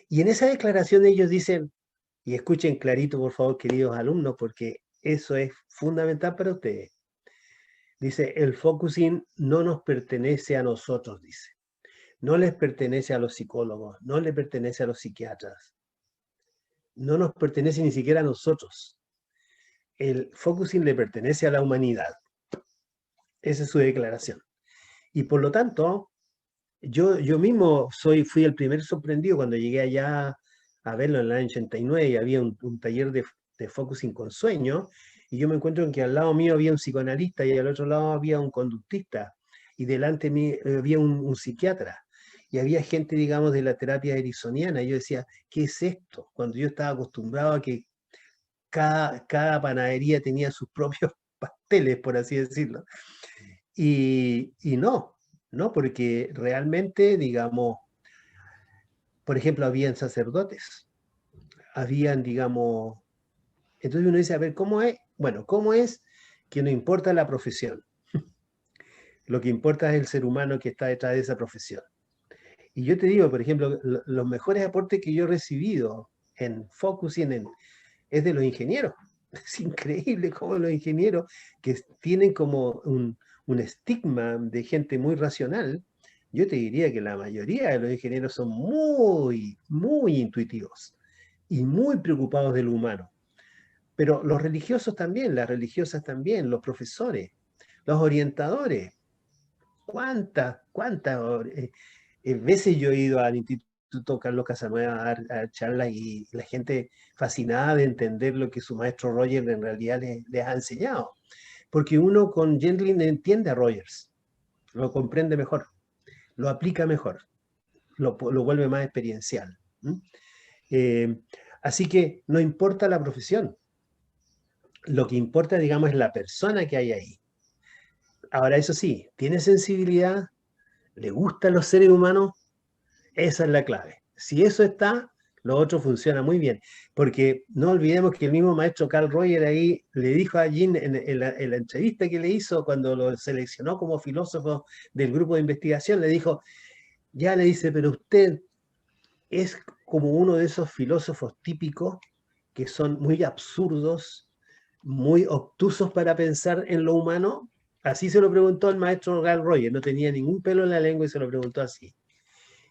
Y en esa declaración ellos dicen, y escuchen clarito por favor, queridos alumnos, porque eso es fundamental para ustedes. Dice, el focusing no nos pertenece a nosotros, dice. No les pertenece a los psicólogos, no le pertenece a los psiquiatras, no nos pertenece ni siquiera a nosotros. El focusing le pertenece a la humanidad. Esa es su declaración. Y por lo tanto, yo mismo fui el primer sorprendido cuando llegué allá a verlo en el año 89 y había un taller de focusing con sueño, y yo me encuentro en que al lado mío había un psicoanalista y al otro lado había un conductista y delante mío había un psiquiatra. Y había gente, digamos, de la terapia ericksoniana. Y yo decía, ¿qué es esto? Cuando yo estaba acostumbrado a que cada panadería tenía sus propios pasteles, por así decirlo. Y no, porque realmente, digamos, por ejemplo, habían sacerdotes, habían, digamos, entonces uno dice, a ver, ¿cómo es? Bueno, ¿cómo es que no importa la profesión? Lo que importa es el ser humano que está detrás de esa profesión. Y yo te digo, por ejemplo, los mejores aportes que yo he recibido en Focusing es de los ingenieros. Es increíble cómo los ingenieros, que tienen como un estigma de gente muy racional, yo te diría que la mayoría de los ingenieros son muy, muy intuitivos y muy preocupados de lo humano. Pero los religiosos también, las religiosas también, los profesores, los orientadores. ¿Cuántas veces yo he ido al Instituto Instituto Carlos Casanueva a dar charlas y la gente fascinada de entender lo que su maestro Roger en realidad les ha enseñado. Porque uno con Gendlin entiende a Rogers, lo comprende mejor, lo aplica mejor, lo vuelve más experiencial. Así que no importa la profesión, lo que importa, digamos, es la persona que hay ahí. Ahora, eso sí, ¿tiene sensibilidad? ¿Le gustan los seres humanos? Esa es la clave. Si eso está, lo otro funciona muy bien. Porque no olvidemos que el mismo maestro Carl Roger ahí le dijo a Jim en la entrevista que le hizo cuando lo seleccionó como filósofo del grupo de investigación, le dijo, ya le dice, pero usted es como uno de esos filósofos típicos que son muy absurdos, muy obtusos para pensar en lo humano. Así se lo preguntó al maestro Carl Roger, no tenía ningún pelo en la lengua y se lo preguntó así.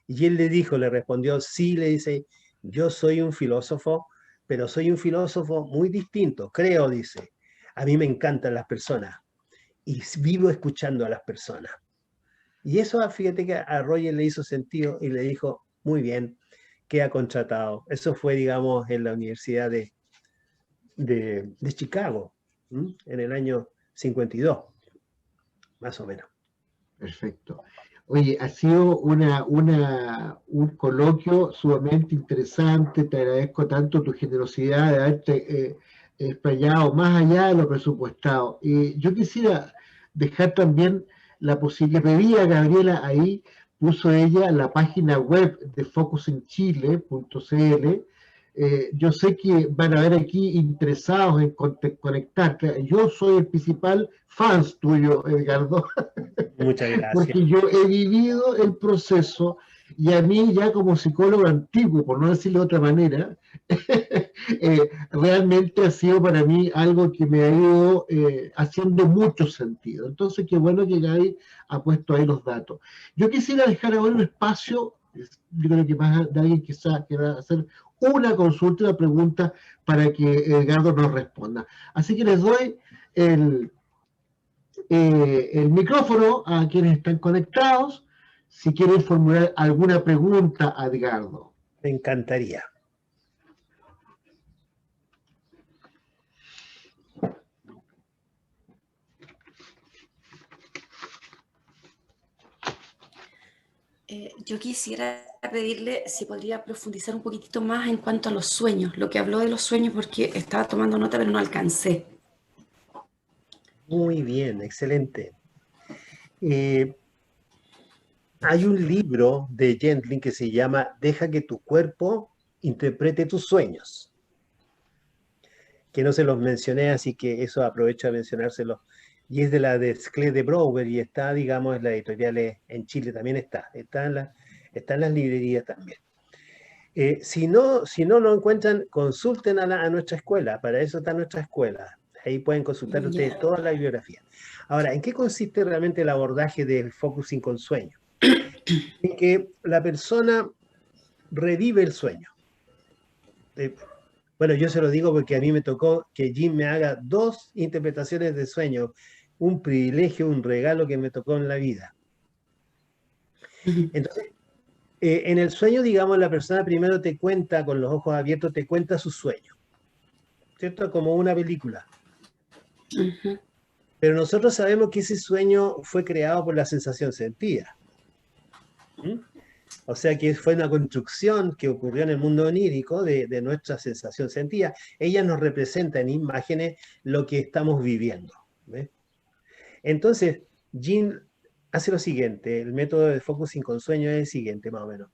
Y él le dijo, le respondió, sí, le dice, yo soy un filósofo, pero soy un filósofo muy distinto, creo, dice. A mí me encantan las personas y vivo escuchando a las personas. Y eso, fíjate que a Roger le hizo sentido y le dijo, muy bien, queda contratado. Eso fue, digamos, en la Universidad de Chicago, en el año 52, más o menos. Perfecto. Oye, ha sido un coloquio sumamente interesante. Te agradezco tanto tu generosidad de haberte explayado más allá de lo presupuestado. Y yo quisiera dejar también la posibilidad, pedí a Gabriela ahí, puso ella la página web de focusenchile.cl. Yo sé que van a haber aquí interesados en conectar. Yo soy el principal fan tuyo, Edgardo. Muchas gracias. Porque yo he vivido el proceso y a mí ya como psicólogo antiguo, por no decirlo de otra manera, realmente ha sido para mí algo que me ha ido haciendo mucho sentido. Entonces, qué bueno que Gaby ha puesto ahí los datos. Yo quisiera dejar ahora un espacio, yo creo que más de alguien quizá quiera hacer una consulta, una pregunta para que Edgardo nos responda. Así que les doy el micrófono a quienes están conectados, si quieren formular alguna pregunta a Edgardo. Me encantaría. Yo quisiera pedirle si podría profundizar un poquitito más en cuanto a los sueños, lo que habló de los sueños, porque estaba tomando nota pero no alcancé. Muy bien, excelente. Hay un libro de Gendlin que se llama Deja que tu cuerpo interprete tus sueños, que no se los mencioné, así que eso aprovecho a mencionárselos. Y es de la de Sclet de Brouwer y está, digamos, en las editoriales en Chile también está en las librerías también. Si no lo encuentran, consulten a nuestra escuela, para eso está nuestra escuela. Ahí pueden consultar ustedes toda la bibliografía. Ahora, ¿en qué consiste realmente el abordaje del focusing con sueño? En que la persona revive el sueño. Bueno, yo se lo digo porque a mí me tocó que Jim me haga 2 interpretaciones de sueño, un privilegio, un regalo que me tocó en la vida. Entonces, en el sueño, digamos, la persona primero te cuenta, con los ojos abiertos, te cuenta su sueño, ¿cierto? Como una película. Pero nosotros sabemos que ese sueño fue creado por la sensación sentida. O sea que fue una construcción que ocurrió en el mundo onírico de nuestra sensación sentida. Ella nos representa en imágenes lo que estamos viviendo. ¿Ves? Entonces, Jim hace lo siguiente, el método de focusing con sueño es el siguiente, más o menos.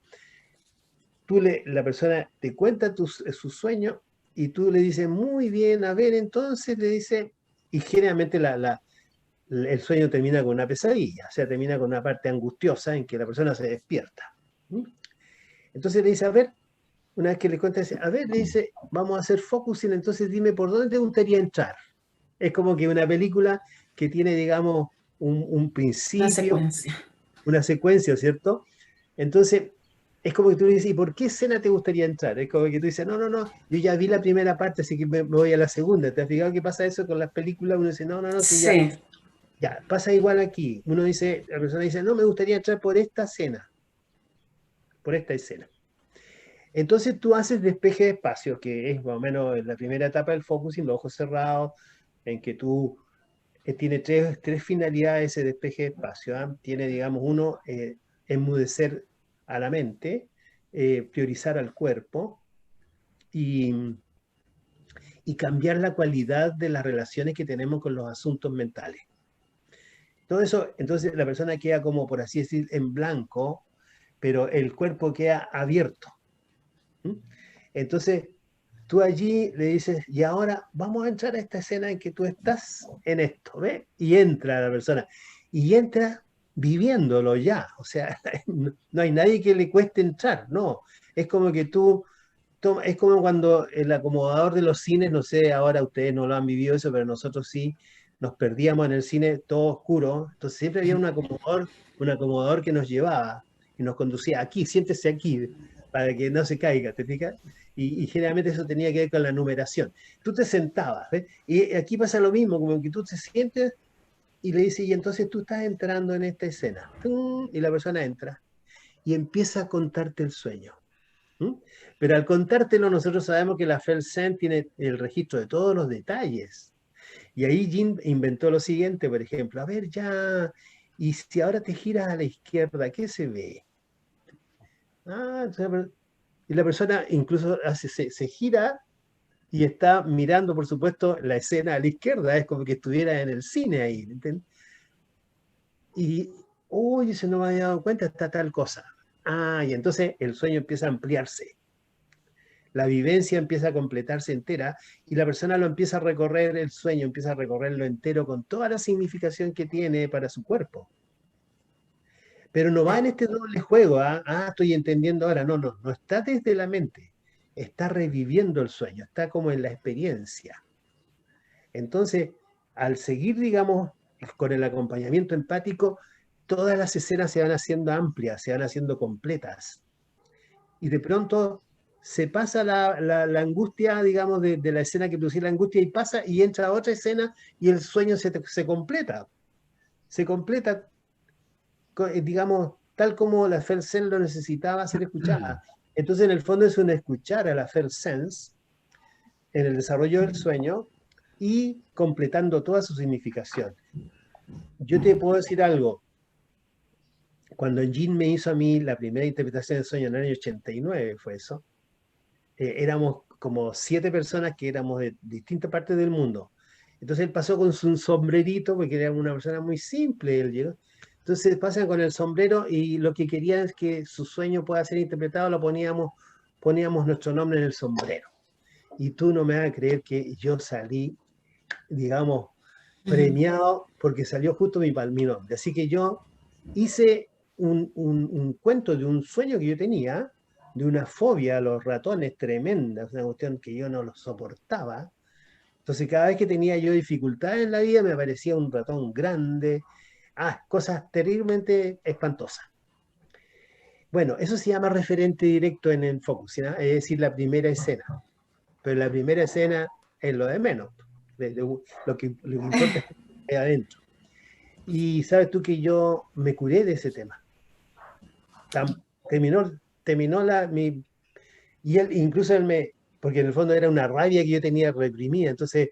La persona te cuenta su sueño y tú le dices, muy bien, a ver, entonces le dice, y generalmente el sueño termina con una pesadilla, o sea, termina con una parte angustiosa en que la persona se despierta. Entonces le dice, a ver, una vez que le cuenta, dice, a ver, le dice, vamos a hacer focusing, entonces dime por dónde te gustaría entrar. Es como que una película que tiene, digamos, un principio, una secuencia, ¿cierto? Entonces, es como que tú le dices, ¿y por qué escena te gustaría entrar? Es como que tú dices, no, yo ya vi la primera parte, así que me voy a la segunda. ¿Te has fijado que pasa eso con las películas? Uno dice, no, sí. Ya, pasa igual aquí. Uno dice, la persona dice, no, me gustaría entrar por esta escena. Por esta escena. Entonces tú haces despeje de espacio, que es más o menos la primera etapa del focusing, los ojos cerrados, en que tú tiene tres finalidades ese despeje de espacio. ¿Ah? Tiene, digamos, uno, enmudecer a la mente, priorizar al cuerpo y cambiar la cualidad de las relaciones que tenemos con los asuntos mentales. Todo eso, entonces la persona queda como, por así decir, en blanco, pero el cuerpo queda abierto. Entonces, tú allí le dices, y ahora vamos a entrar a esta escena en que tú estás en esto, ¿ves? Y entra la persona. Y entra viviéndolo ya. O sea, no hay nadie que le cueste entrar, no. Es como que tú, es como cuando el acomodador de los cines, no sé, ahora ustedes no lo han vivido eso, pero nosotros sí, nos perdíamos en el cine todo oscuro. Entonces siempre había un acomodador que nos llevaba y nos conducía aquí, siéntese aquí, para que no se caiga, ¿te fijas? Y generalmente eso tenía que ver con la numeración. Tú te sentabas, ¿ves? Y aquí pasa lo mismo, como que tú te sientes y le dices, y entonces tú estás entrando en esta escena. Y la persona entra y empieza a contarte el sueño. Pero al contártelo, nosotros sabemos que la Felsen tiene el registro de todos los detalles. Y ahí Jin inventó lo siguiente, por ejemplo, a ver ya, y si ahora te giras a la izquierda, ¿qué se ve? Y la persona incluso se gira y está mirando, por supuesto, la escena a la izquierda, es como que estuviera en el cine ahí, ¿entiendes? Y, uy, se no me había dado cuenta, está tal cosa. Y entonces el sueño empieza a ampliarse. La vivencia empieza a completarse entera y la persona lo empieza a recorrer, el sueño empieza a recorrerlo entero con toda la significación que tiene para su cuerpo. Pero no va en este doble juego, estoy entendiendo ahora, no está desde la mente, está reviviendo el sueño, está como en la experiencia. Entonces, al seguir, digamos, con el acompañamiento empático, todas las escenas se van haciendo amplias, se van haciendo completas. Y de pronto se pasa la angustia, digamos, de la escena que producía la angustia y pasa y entra a otra escena y el sueño se completa. Se completa, digamos, tal como la Felsen lo necesitaba ser escuchada. Entonces, en el fondo es un escuchar a la Felsense en el desarrollo del sueño y completando toda su significación. Yo te puedo decir algo. Cuando Jin me hizo a mí la primera interpretación del sueño en el año 89, fue eso, éramos como 7 personas que éramos de distintas partes del mundo. Entonces él pasó con su sombrerito, porque era una persona muy simple, él llegó. Entonces pasan con el sombrero y lo que quería es que su sueño pueda ser interpretado, lo poníamos nuestro nombre en el sombrero. Y tú no me vas a creer que yo salí, digamos, premiado porque salió justo mi nombre. Así que yo hice un cuento de un sueño que yo tenía, de una fobia a los ratones tremenda, una cuestión que yo no lo soportaba. Entonces cada vez que tenía yo dificultades en la vida me aparecía un ratón grande, cosas terriblemente espantosas. Bueno, eso se llama referente directo en el focus, ¿sí? Es decir, la primera escena. Pero la primera escena es lo de menos. Lo que importa es que hay adentro. Y sabes tú que yo me curé de ese tema. Terminó y él, incluso porque en el fondo era una rabia que yo tenía reprimida, entonces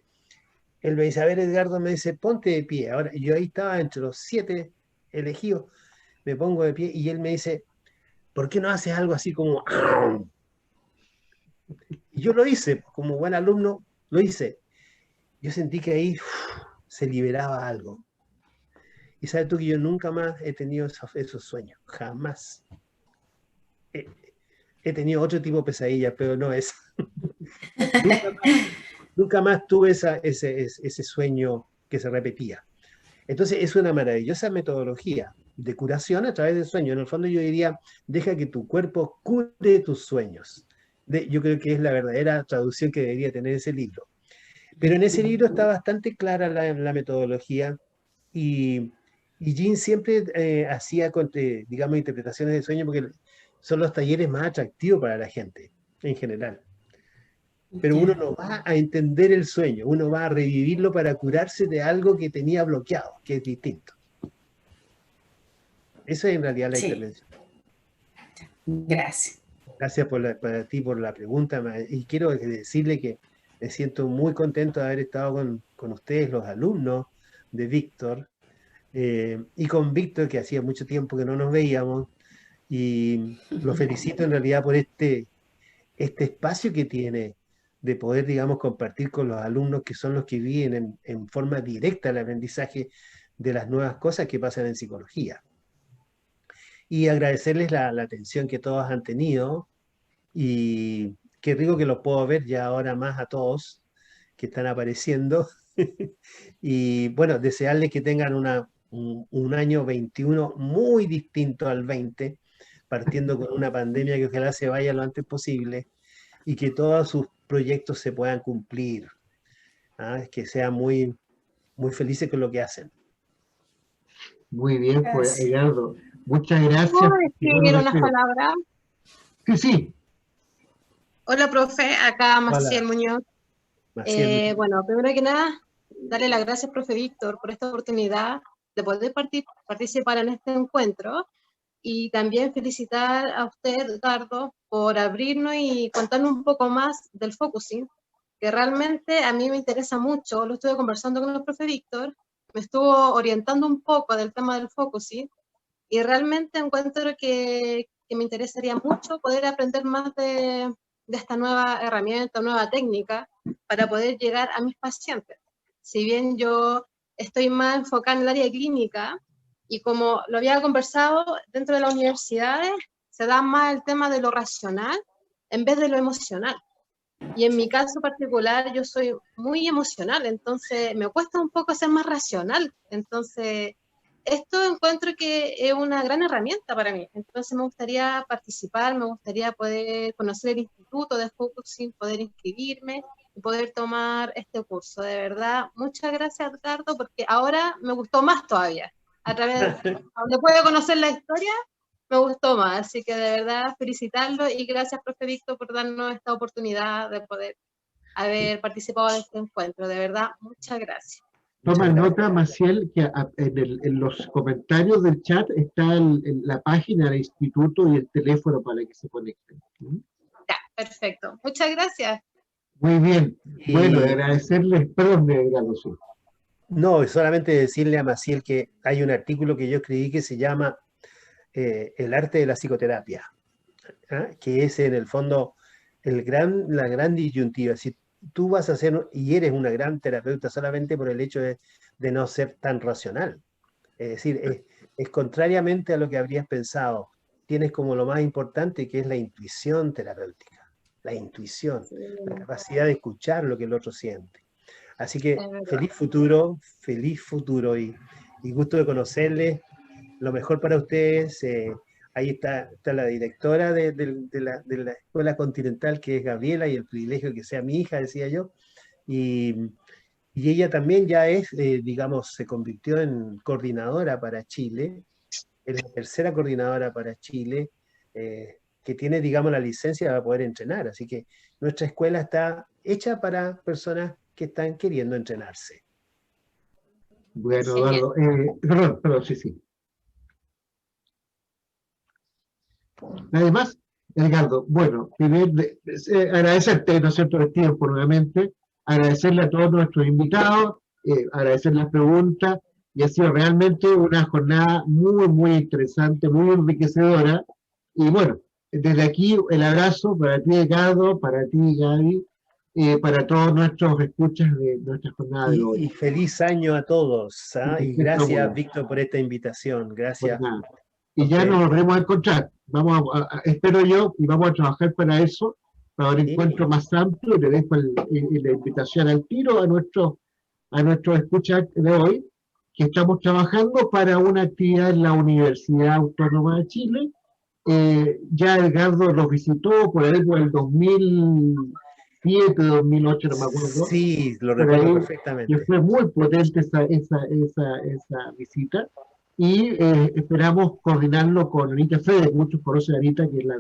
él me dice, a ver, Edgardo, me dice, ponte de pie. Ahora, yo ahí estaba entre los 7 elegidos, me pongo de pie y él me dice, ¿por qué no haces algo así como... Y yo lo hice, como buen alumno, lo hice. Yo sentí que ahí se liberaba algo. Y sabes tú que yo nunca más he tenido esos sueños, jamás. He tenido otro tipo de pesadillas, pero no esa. nunca más tuve ese sueño que se repetía. Entonces es una maravillosa metodología de curación a través del sueño. En el fondo yo diría, deja que tu cuerpo cure tus sueños. Yo creo que es la verdadera traducción que debería tener ese libro. Pero en ese libro está bastante clara la metodología y Jin siempre hacía, digamos, interpretaciones de sueño porque son los talleres más atractivos para la gente en general. Pero uno no va a entender el sueño, uno va a revivirlo para curarse de algo que tenía bloqueado, que es distinto. Esa es en realidad la intervención. Gracias. Gracias para ti por la pregunta. Y quiero decirle que me siento muy contento de haber estado con ustedes, los alumnos de Víctor, y con Víctor, que hacía mucho tiempo que no nos veíamos. Y lo felicito en realidad por este espacio que tiene de poder, digamos, compartir con los alumnos que son los que viven en forma directa el aprendizaje de las nuevas cosas que pasan en psicología. Y agradecerles la atención que todos han tenido, y qué rico que los puedo ver ya ahora más a todos que están apareciendo. Y bueno, desearles que tengan un año 21 muy distinto al 20, partiendo con una pandemia que ojalá se vaya lo antes posible y que todos sus proyectos se puedan cumplir. Que sean muy, muy felices con lo que hacen. Muy bien, pues, Gracias. Edgardo. Muchas gracias. ¿Puedo Y bueno, decir unas deseo. palabras? Sí, sí. Hola, profe, acá Maciel Hola. Muñoz. Maciel, Bueno, primero que nada, darle las gracias, profe Víctor, por esta oportunidad de poder participar en este encuentro, y también felicitar a usted, Edgardo, por abrirnos y contarnos un poco más del focusing, que realmente a mí me interesa mucho. Lo estuve conversando con el profe Víctor, me estuvo orientando un poco del tema del focusing, y realmente encuentro que me interesaría mucho poder aprender más de esta nueva herramienta, nueva técnica, para poder llegar a mis pacientes. Si bien yo estoy más enfocada en el área clínica, y como lo había conversado, dentro de las universidades se da más el tema de lo racional en vez de lo emocional. Y en mi caso particular, yo soy muy emocional, entonces me cuesta un poco ser más racional. Entonces, esto encuentro que es una gran herramienta para mí. Entonces me gustaría participar, me gustaría poder conocer el instituto de focusing, poder inscribirme y poder tomar este curso. De verdad, muchas gracias, Edgardo, porque ahora me gustó más todavía. A través de donde puedo conocer la historia, me gustó más. Así que de verdad, felicitarlo, y gracias, profe Víctor, por darnos esta oportunidad de poder haber participado de este encuentro. De verdad, muchas gracias. Toma muchas nota, gracias. Maciel, que en los comentarios del chat está la página del instituto y el teléfono para que se conecten. Ya, perfecto. Muchas gracias. Muy bien. Y- Bueno, agradecerles, perdón, Edgardo, sí. No, solamente decirle a Maciel que hay un artículo que yo escribí que se llama El arte de la psicoterapia, que es en el fondo la gran disyuntiva. Si tú vas a ser y eres una gran terapeuta solamente por el hecho de no ser tan racional, es decir, es contrariamente a lo que habrías pensado, tienes como lo más importante, que es la intuición terapéutica, la intuición, la capacidad de escuchar lo que el otro siente. Así que feliz futuro y gusto de conocerles. Lo mejor para ustedes. Ahí está la directora de la Escuela Continental, que es Gabriela, y el privilegio que sea mi hija, decía yo. Y ella también ya es, digamos, se convirtió en coordinadora para Chile. Es la tercera coordinadora para Chile que tiene, digamos, la licencia para poder entrenar. Así que nuestra escuela está hecha para personas que están queriendo entrenarse. Bueno, Genial. Eduardo, perdón, sí. Además, Edgardo, bueno, primero agradecerte, ¿no es cierto?, el tiempo nuevamente, agradecerle a todos nuestros invitados, agradecer las preguntas, y ha sido realmente una jornada muy, muy interesante, muy enriquecedora. Y bueno, desde aquí el abrazo para ti, Edgardo, para ti, Gaby, para todos nuestros escuchas de nuestra jornada de hoy. Y feliz año a todos. Y gracias, Víctor, por esta invitación. Gracias. Pues nada. Y ya nos volveremos a encontrar. Espero yo, y vamos a trabajar para eso, para un encuentro más amplio. Le dejo la invitación al tiro a nuestros escuchas de hoy, que estamos trabajando para una actividad en la Universidad Autónoma de Chile. Ya Edgardo los visitó por ahí por el 2007, 2008, no me acuerdo. Sí, lo recuerdo perfectamente. Que fue muy potente esa visita. Y esperamos coordinarlo con Anita Fede, que muchos conocen a Anita, que es la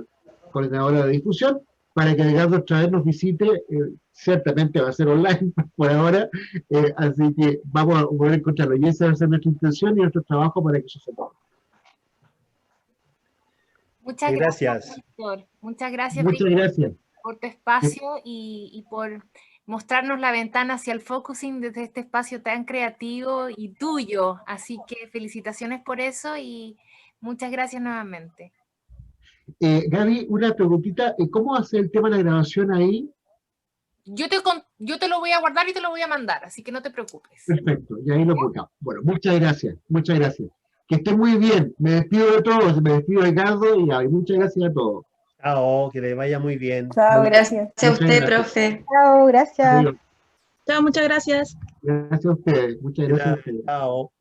coordinadora de difusión, para que Edgardo otra vez nos visite. Ciertamente va a ser online por ahora, así que vamos a volver a encontrarlo. Y esa va a ser nuestra intención y nuestro trabajo para que eso se pueda. Muchas Gracias. Víctor. Muchas gracias, Muchas Víctor, gracias. por tu espacio y por mostrarnos la ventana hacia el focusing desde este espacio tan creativo y tuyo. Así que felicitaciones por eso y muchas gracias nuevamente. Gaby, una preguntita, ¿cómo hace el tema de la grabación ahí? Yo te lo voy a guardar y te lo voy a mandar, así que no te preocupes. Perfecto, y ahí lo colgamos. Bueno, muchas gracias, muchas gracias. Que estén muy bien, me despido de todos, me despido de Ricardo y muchas gracias a todos. Chao, que le vaya muy bien. Chao, gracias. Gracias a Muchas usted, gracias. profe. Chao, gracias. Adiós. Chao, muchas gracias. Gracias a ustedes, muchas gracias a ustedes. Chao.